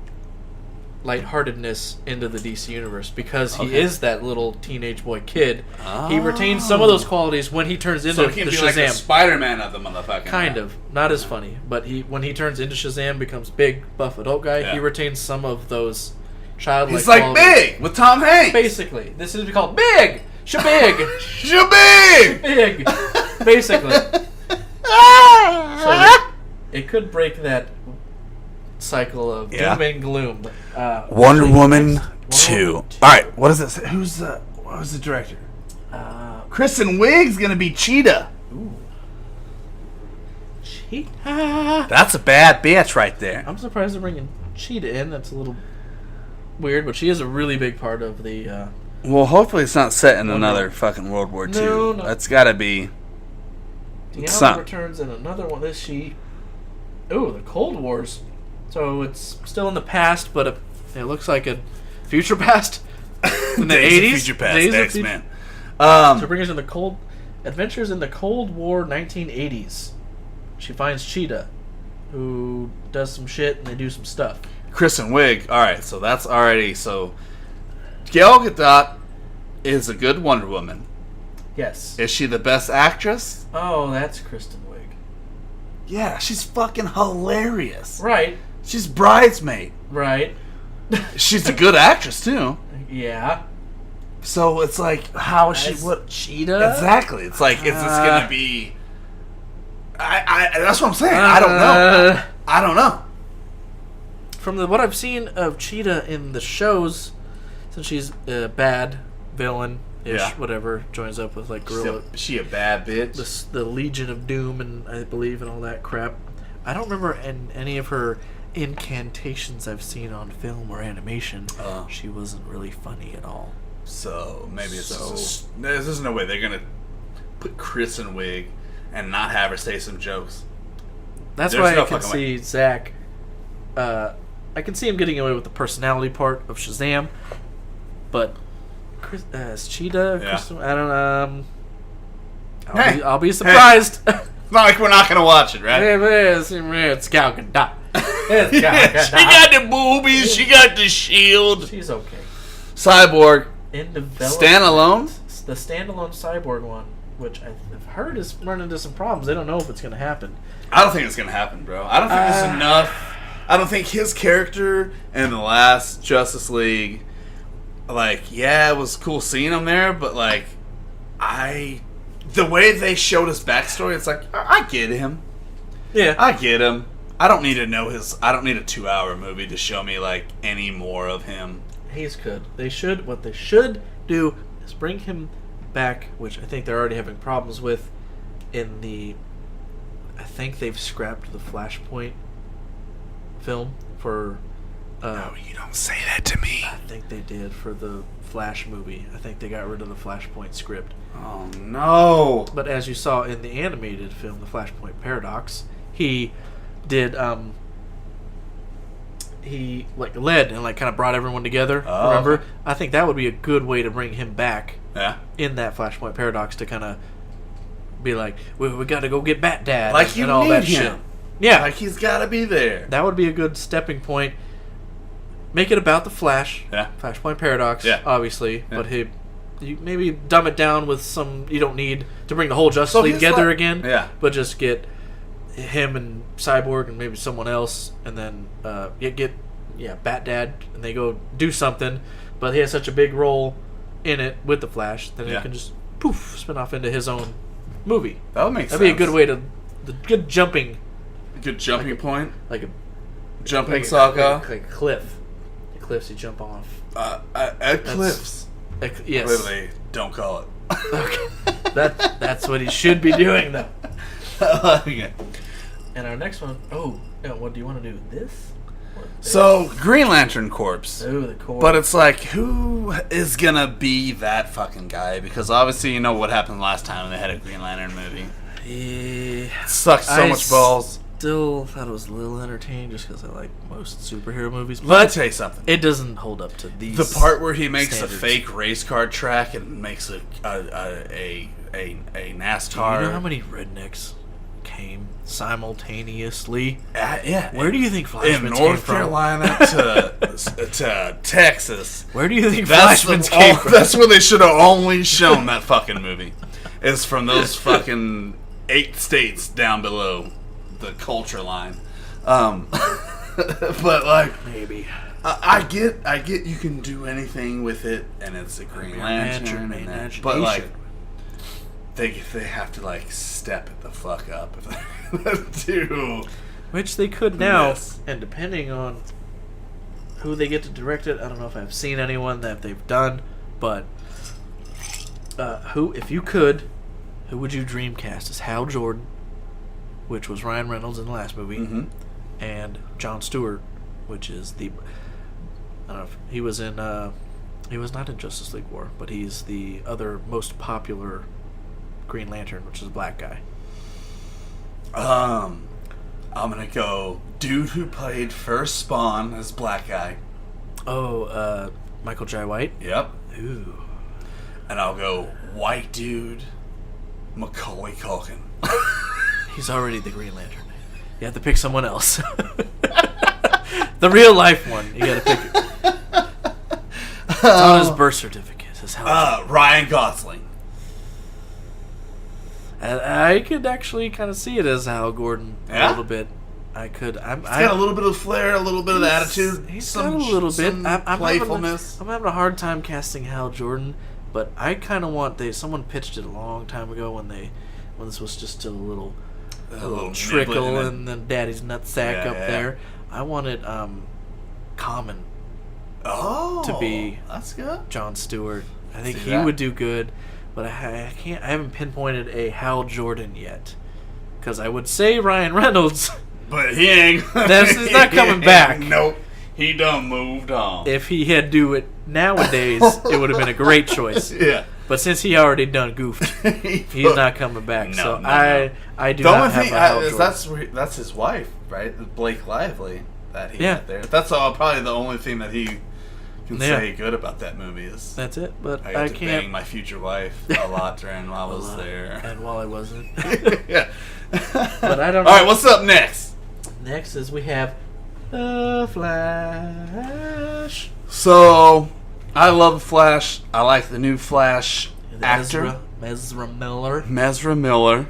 lightheartedness into the DC universe, because he is that little teenage boy kid. Oh. He retains some of those qualities when he turns into he can the be Shazam. Like the Spider-Man of the motherfucking. Kind of, not as funny, but when he turns into Shazam, becomes big, buff adult guy. He retains some of those childlike. He's like qualities. Big with Tom Hanks. Basically, this is called Big. Shabig! Shabig! Basically. So it could break that cycle of doom and gloom. Wonder Woman 2. Alright, what is this? What was the director? Kristen Wiig's gonna be Cheetah. Ooh. Cheetah? That's a bad bitch right there. I'm surprised they're bringing Cheetah in. That's a little weird, but she is a really big part of the... Well, hopefully it's not set in another fucking World War II. No. That's gotta be... Deanna returns in another one. Is she... Oh, the Cold Wars. So it's still in the past, but it looks like a future past. In the 80s? Future past, X-Men. So bring us in the Adventures in the Cold War 1980s. She finds Cheetah, who does some shit, and they do some stuff. Kristen Wiig. Alright, so that's already... So... Gal Gadot is a good Wonder Woman. Yes. Is she the best actress? Oh, that's Kristen Wiig. Yeah, she's fucking hilarious. Right. She's Bridesmaid. Right. She's a good actress, too. Yeah. So it's like, how is she... What? Cheetah? Exactly. It's like, is this going to be... That's what I'm saying. I don't know. I don't know. From what I've seen of Cheetah in the shows... Since she's a bad villain-ish, whatever, joins up with like Gorilla. She a bad bitch. The Legion of Doom, and I believe, and all that crap. I don't remember any of her incantations I've seen on film or animation. She wasn't really funny at all. So maybe there's no way they're gonna put Kristen Wiig and not have her say some jokes. That's why I can see Zach. I can see him getting away with the personality part of Shazam. But as Cheetah, I don't know. I'll be surprised. Hey. It's not like we're not gonna watch it, right? It's Gal Gadot. She got the boobies. She got the shield. She's okay. Cyborg. In development. Standalone. The standalone Cyborg one, which I've heard is running into some problems. They don't know if it's gonna happen. I don't think it's gonna happen, bro. I don't think there's enough. I don't think his character in the last Justice League. Like, yeah, it was cool seeing him there, but like, the way they showed his backstory, it's like, I get him. Yeah. I get him. I don't need to know I don't need a 2-hour movie to show me, like, any more of him. He's good. What they should do is bring him back, which I think they're already having problems with I think they've scrapped the Flashpoint film for No, you don't say that to me. I think they did for the Flash movie. I think they got rid of the Flashpoint script. Oh no! But as you saw in the animated film, The Flashpoint Paradox, he did he like led and like kind of brought everyone together. Oh, remember? okay. I think that would be a good way to bring him back. Yeah. In that Flashpoint Paradox to kind of be like, we got to go get Bat Dad, Like you and all need that him. shit. Yeah, Like he's got to be there. that would be a good stepping point. Make it about the Flash. Yeah. Flashpoint Paradox. Yeah. Obviously, Yeah. but you maybe dumb it down with some. You don't need to bring the whole Justice So League he's together like- again. Yeah. But just get him and Cyborg and maybe someone else, and then get Bat Dad, and they go do something. But he has such a big role in it with the Flash that he can just poof spin off into his own movie. That would make sense. That'd be a good way to the good jumping, Good jumping point. like a Jumping saga. like a cliff. The cliffs you jump off. Eclipse. Yes. Literally, don't call it. Okay. That's what he should be doing though. Okay. And our next one, what do you want to do? This? Or this? So, Green Lantern Corps. The core. But it's like, who is gonna be that fucking guy? Because obviously, you know what happened last time they had a Green Lantern movie. Yeah. It sucked so much balls. Still thought it was a little entertaining just because I like most superhero movies. Let me But tell you something. it doesn't hold up to these. The part where he makes standards. a fake race car track and makes a NASCAR. Do you know how many rednecks came simultaneously? Yeah. Where do you think in Flashmans came North from? Carolina to Texas? Where do you think That's, Flashmans came from? that's where they should have only shown that fucking movie. Is from those fucking 8 states down below the culture line. But like, Maybe. I get you can do anything with it, and it's a Green Lantern, and that, but like they have to like step it the fuck up if they're gonna do. Which they could now, Yes. and depending on who they get to direct it, I don't know if I've seen anyone that they've done, but if you could, who would you dream cast as Hal Jordan, which was Ryan Reynolds in the last movie, Mm-hmm. and Jon Stewart, which is I don't know if he was in, he was not in Justice League War, but he's the other most popular Green Lantern, which is a black guy. I'm gonna go dude who played first Spawn as black guy. Oh, Michael Jai White? Yep. Ooh. And I'll go white dude, Macaulay Culkin. He's already the Green Lantern. You have to pick someone else. The real life one. You gotta pick it. It's on his birth certificate. It says Hal. Ryan Gosling. I could actually kind of see it as Hal Gordon a little bit. I could. He's got a little bit of flair, a little bit of attitude. He's got a little bit. I'm playfulness. I'm having a hard time casting Hal Jordan, but I kind of want. Someone pitched it a long time ago when this was just still a little trickle and then Daddy's nutsack up there. I wanted Common to be that's good. Jon Stewart. I think See he that? would do good, but I can't. I haven't pinpointed a Hal Jordan yet, because I would say Ryan Reynolds. But he ain't. He's not coming back. Nope. He done moved on. If he had do it nowadays, it would have been a great choice. Yeah. But since he already done goofed, he's not coming back. No, So no. I do The not only have thing a Hal Jordan. that's his wife, right? Blake Lively that he got there. That's probably the only thing that he can say good about that movie is That's it. But I got to can't. bang my future wife a lot during while I was there. And while I wasn't. Yeah. But I don't know. All right, what's up next? Next is we have The Flash. So, I love Flash. I like the new Flash actor, Ezra Miller. Mesra Miller.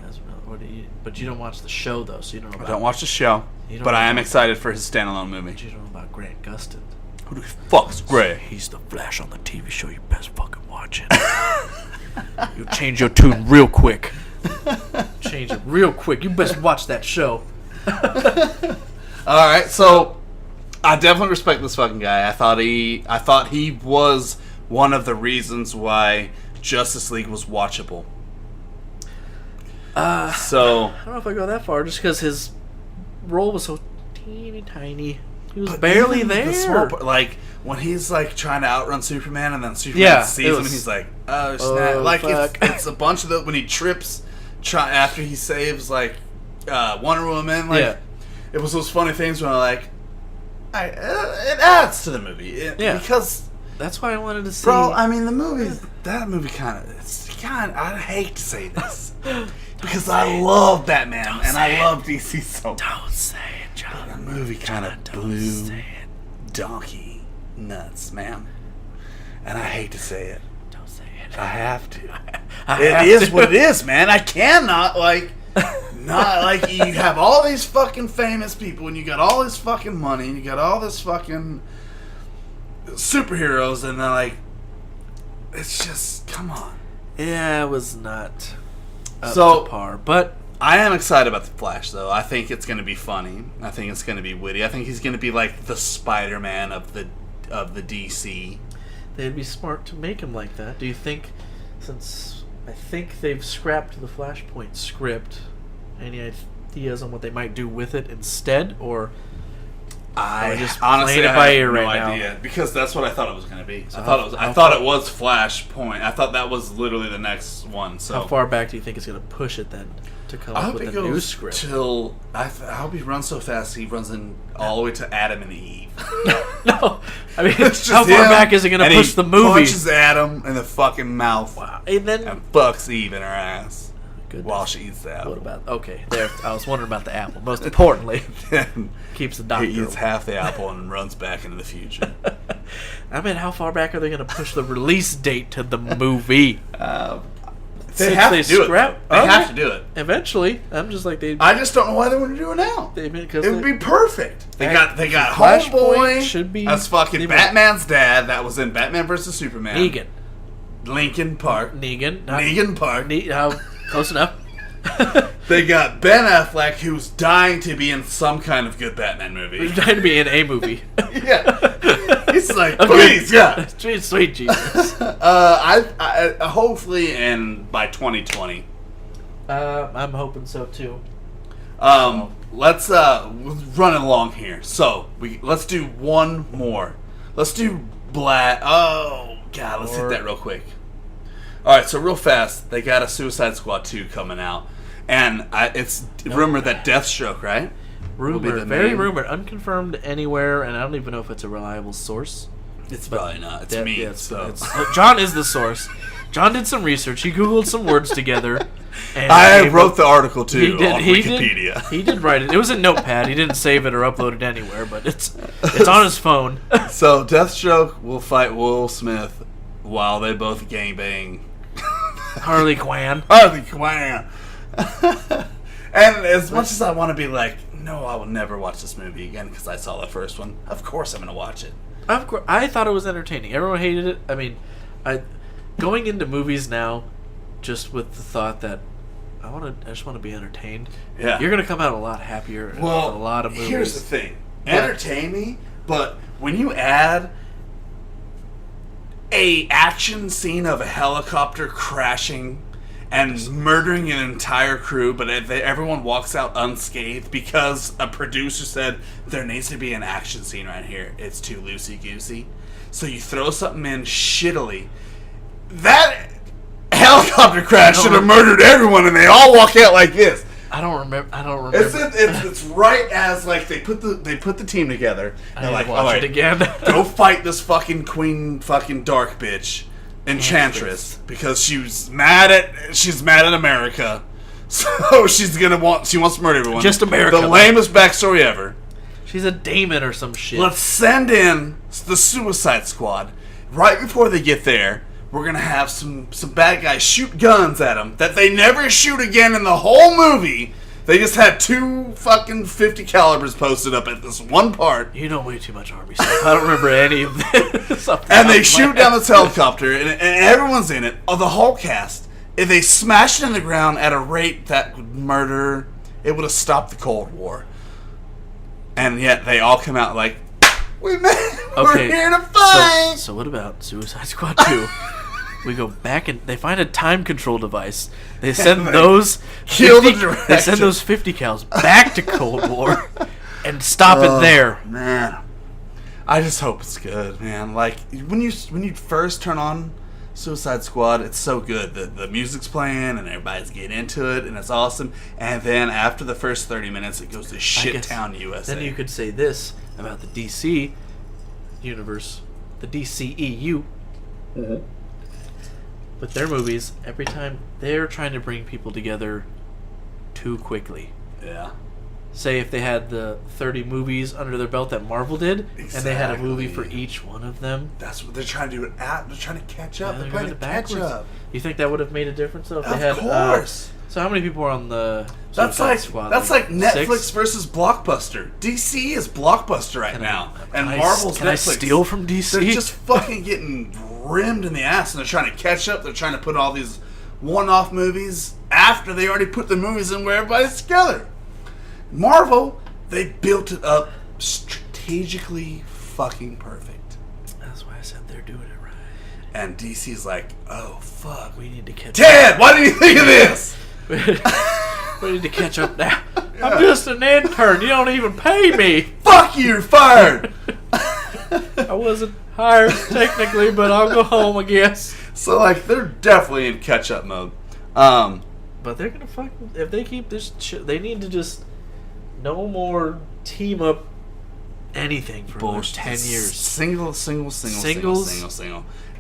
But you don't watch the show though, so you don't know. I About, don't watch the show, You don't but I know am about- excited for his standalone movie. But you don't know about Grant Gustin. Who the fuck's Gray? He's the Flash on the TV show. You best fucking watch it. You change your tune real quick. Change it real quick. You best watch that show. All right, so I definitely respect this fucking guy. I thought he was one of the reasons why Justice League was watchable. So I don't know if I go that far, just because his role was so teeny tiny. He was barely even there. The small part, like when he's like trying to outrun Superman, and then Superman sees him, and he's like, "Oh snap!" Like it's a bunch of the when he trips, after he saves like Wonder Woman. Like it was those funny things when it adds to the movie. Because that's why I wanted to see. Bro, I mean that movie kind of I hate to say this because I love Batman and I love DC so much. Don't say it, John. The movie kind of blew donkey nuts, man. And I hate to say it. Don't say it. I have to. It is what it is, man. I cannot not like you have all these fucking famous people and you got all this fucking money and you got all this fucking superheroes and then it's just come on. Yeah, it was not up to par, but I am excited about the Flash though. I think it's going to be funny. I think it's going to be witty. I think he's going to be like the Spider-Man of the DC. They'd be smart to make him like that. Do you think, since I think they've scrapped the Flashpoint script, any ideas on what they might do with it instead, or I just honestly playing it by ear no right idea now? Because that's what I thought it was going to be. So I thought it was Flashpoint. I thought that was literally the next one. So how far back do you think it's going to push it then to come up with a new script? Till I hope he runs so fast he runs in all the way to Adam and Eve. No, I mean how far back is it going to push the movie? Punches Adam in the fucking mouth. Wow, and then fucks Eve in her ass. Goodness. While she eats the apple. What about there? I was wondering about the apple. Most importantly, keeps the doctor. He eats half the apple and runs back into the future. I mean, how far back are they going to push the release date to the movie? They have to do it. They have to do it eventually. I'm just like they. I just don't know why they want to do it now. It would be perfect. They got Homeboy. Should be. That's fucking Batman's dad. That was in Batman vs Superman. Negan. Lincoln Park. Negan Park. How close enough? They got Ben Affleck, who's dying to be in some kind of good Batman movie. He's dying to be in a movie. Yeah, he's like, please, yeah, sweet Jesus. I hopefully by 2020. I'm hoping so too. Let's run along here. So let's do one more. Let's do Oh God, let's hit that real quick. All right, so real fast, they got a Suicide Squad 2 coming out, and it's rumored that Deathstroke, right? Rumored, very rumored, unconfirmed anywhere, and I don't even know if it's a reliable source. It's probably not. It's me. Yeah, so John is the source. John did some research. He Googled some words together. And I wrote the article too on Wikipedia. He did write it. It was in Notepad. He didn't save it or upload it anywhere, but it's on his phone. So Deathstroke will fight Will Smith while they both gangbang Harley Quinn. And as much as I want to be like, no, I will never watch this movie again because I saw the first one, of course I'm going to watch it. Of course, I thought it was entertaining. Everyone hated it. I mean, going into movies now, just with the thought that I just want to be entertained. Yeah, you're going to come out a lot happier. With a lot of movies. Here's the thing: entertain me, but when you add a action scene of a helicopter crashing and murdering an entire crew, but everyone walks out unscathed because a producer said there needs to be an action scene right here. It's too loosey-goosey. So you throw something in shittily. That helicopter crash should have murdered everyone, and they all walk out like this. I don't remember. It's right as like they put the team together. And they're like, watch it again. Go fight this fucking queen, fucking dark bitch, Enchantress, because she's mad at America, so she wants to murder everyone. Just America. The lamest backstory ever. She's a daemon or some shit. Let's send in the Suicide Squad right before they get there. We're going to have some bad guys shoot guns at them that they never shoot again in the whole movie. They just had 2 fucking 50 calibers posted up at this one part. You know way too much Army stuff. I don't remember any of this. And they shoot down this helicopter, and everyone's in it. The whole cast. If they smashed it in the ground at a rate that would murder, it would have stopped the Cold War. And yet they all come out like, we're here to fight! So what about Suicide Squad 2? We go back and they find a time control device. They send those 50 cals back to Cold War. and stop it there. Man, I just hope it's good, man. Like when you first turn on Suicide Squad, it's so good. The music's playing and everybody's getting into it, and it's awesome. And then after the first 30 minutes, it goes to shit town USA. Then you could say this about the DC universe, the DCEU. Mm-hmm. With their movies, every time they're trying to bring people together too quickly. Yeah. Say if they had the 30 movies under their belt that Marvel did, and they had a movie for each one of them. That's what they're trying to do. They're trying to catch up. Yeah, they're trying to catch up. You think that would have made a difference though if they had? Of course. So how many people are on the That's Suicide like Squad? Netflix 6? versus Blockbuster. DC is Blockbuster right now, and Marvel's Can Netflix. I steal from DC? They're just fucking getting rimmed in the ass, and they're trying to catch up. They're trying to put all these one-off movies after they already put the movies in where everybody's together. Marvel, they built it up strategically fucking perfect. That's why I said they're doing it right. And DC's like, oh fuck, We need to catch Ted, why didn't you think of this? up. We need to catch up now. I'm just an intern. You don't even pay me. Fuck you, you're fired. I wasn't hired technically, but I'll go home, I guess. So like, they're definitely in catch-up mode. But they're gonna fucking if they keep this shit. They need to just no more team up anything for another 10 years. Single.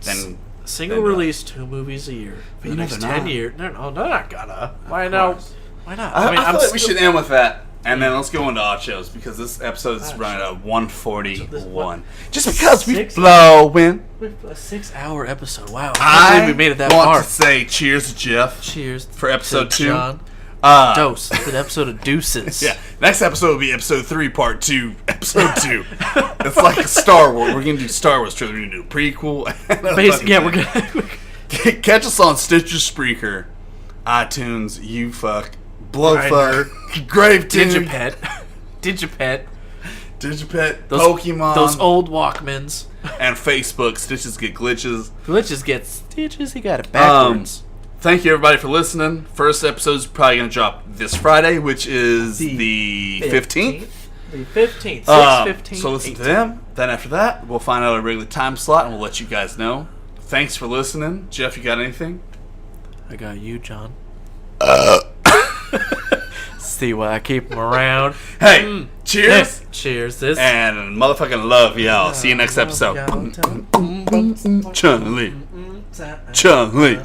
Then Single release 2 movies a year for the next 10 years. No, they're not gonna. Why now? Why not? I feel like we should end with that, and then let's go into odd shows because this episode is Odd running show. at 1:41. So Just because we 6 blowing. A 6-hour episode. Wow. I can't believe we made it that want far. to say cheers to Jeff. Cheers for episode to 2. John. Dose. It's an episode of Duces. Yeah. Next episode will be episode 3, part 2, episode 2. It's like a Star Wars. We're gonna do Star Wars trailer. We're gonna do a prequel. Basically, yeah, we're gonna. Catch us on Stitcher, Spreaker, iTunes, YouFuck, Blowfuck, GraveTune, Digipet, Pokemon, those old Walkmans, and Facebook. Stitches get glitches. Glitches get stitches. He got it backwards. Thank you everybody for listening. First episode's probably gonna drop this Friday, which is the 15th. The 15th. 6/15. So listen to them. Then after that, we'll find out a regular time slot and we'll let you guys know. Thanks for listening. Jeff, you got anything? I got you, John. See why I keep them around. Hey, cheers. Hey, cheers. This And motherfucking love y'all. See you next episode. Chun-Li. Chun-Li.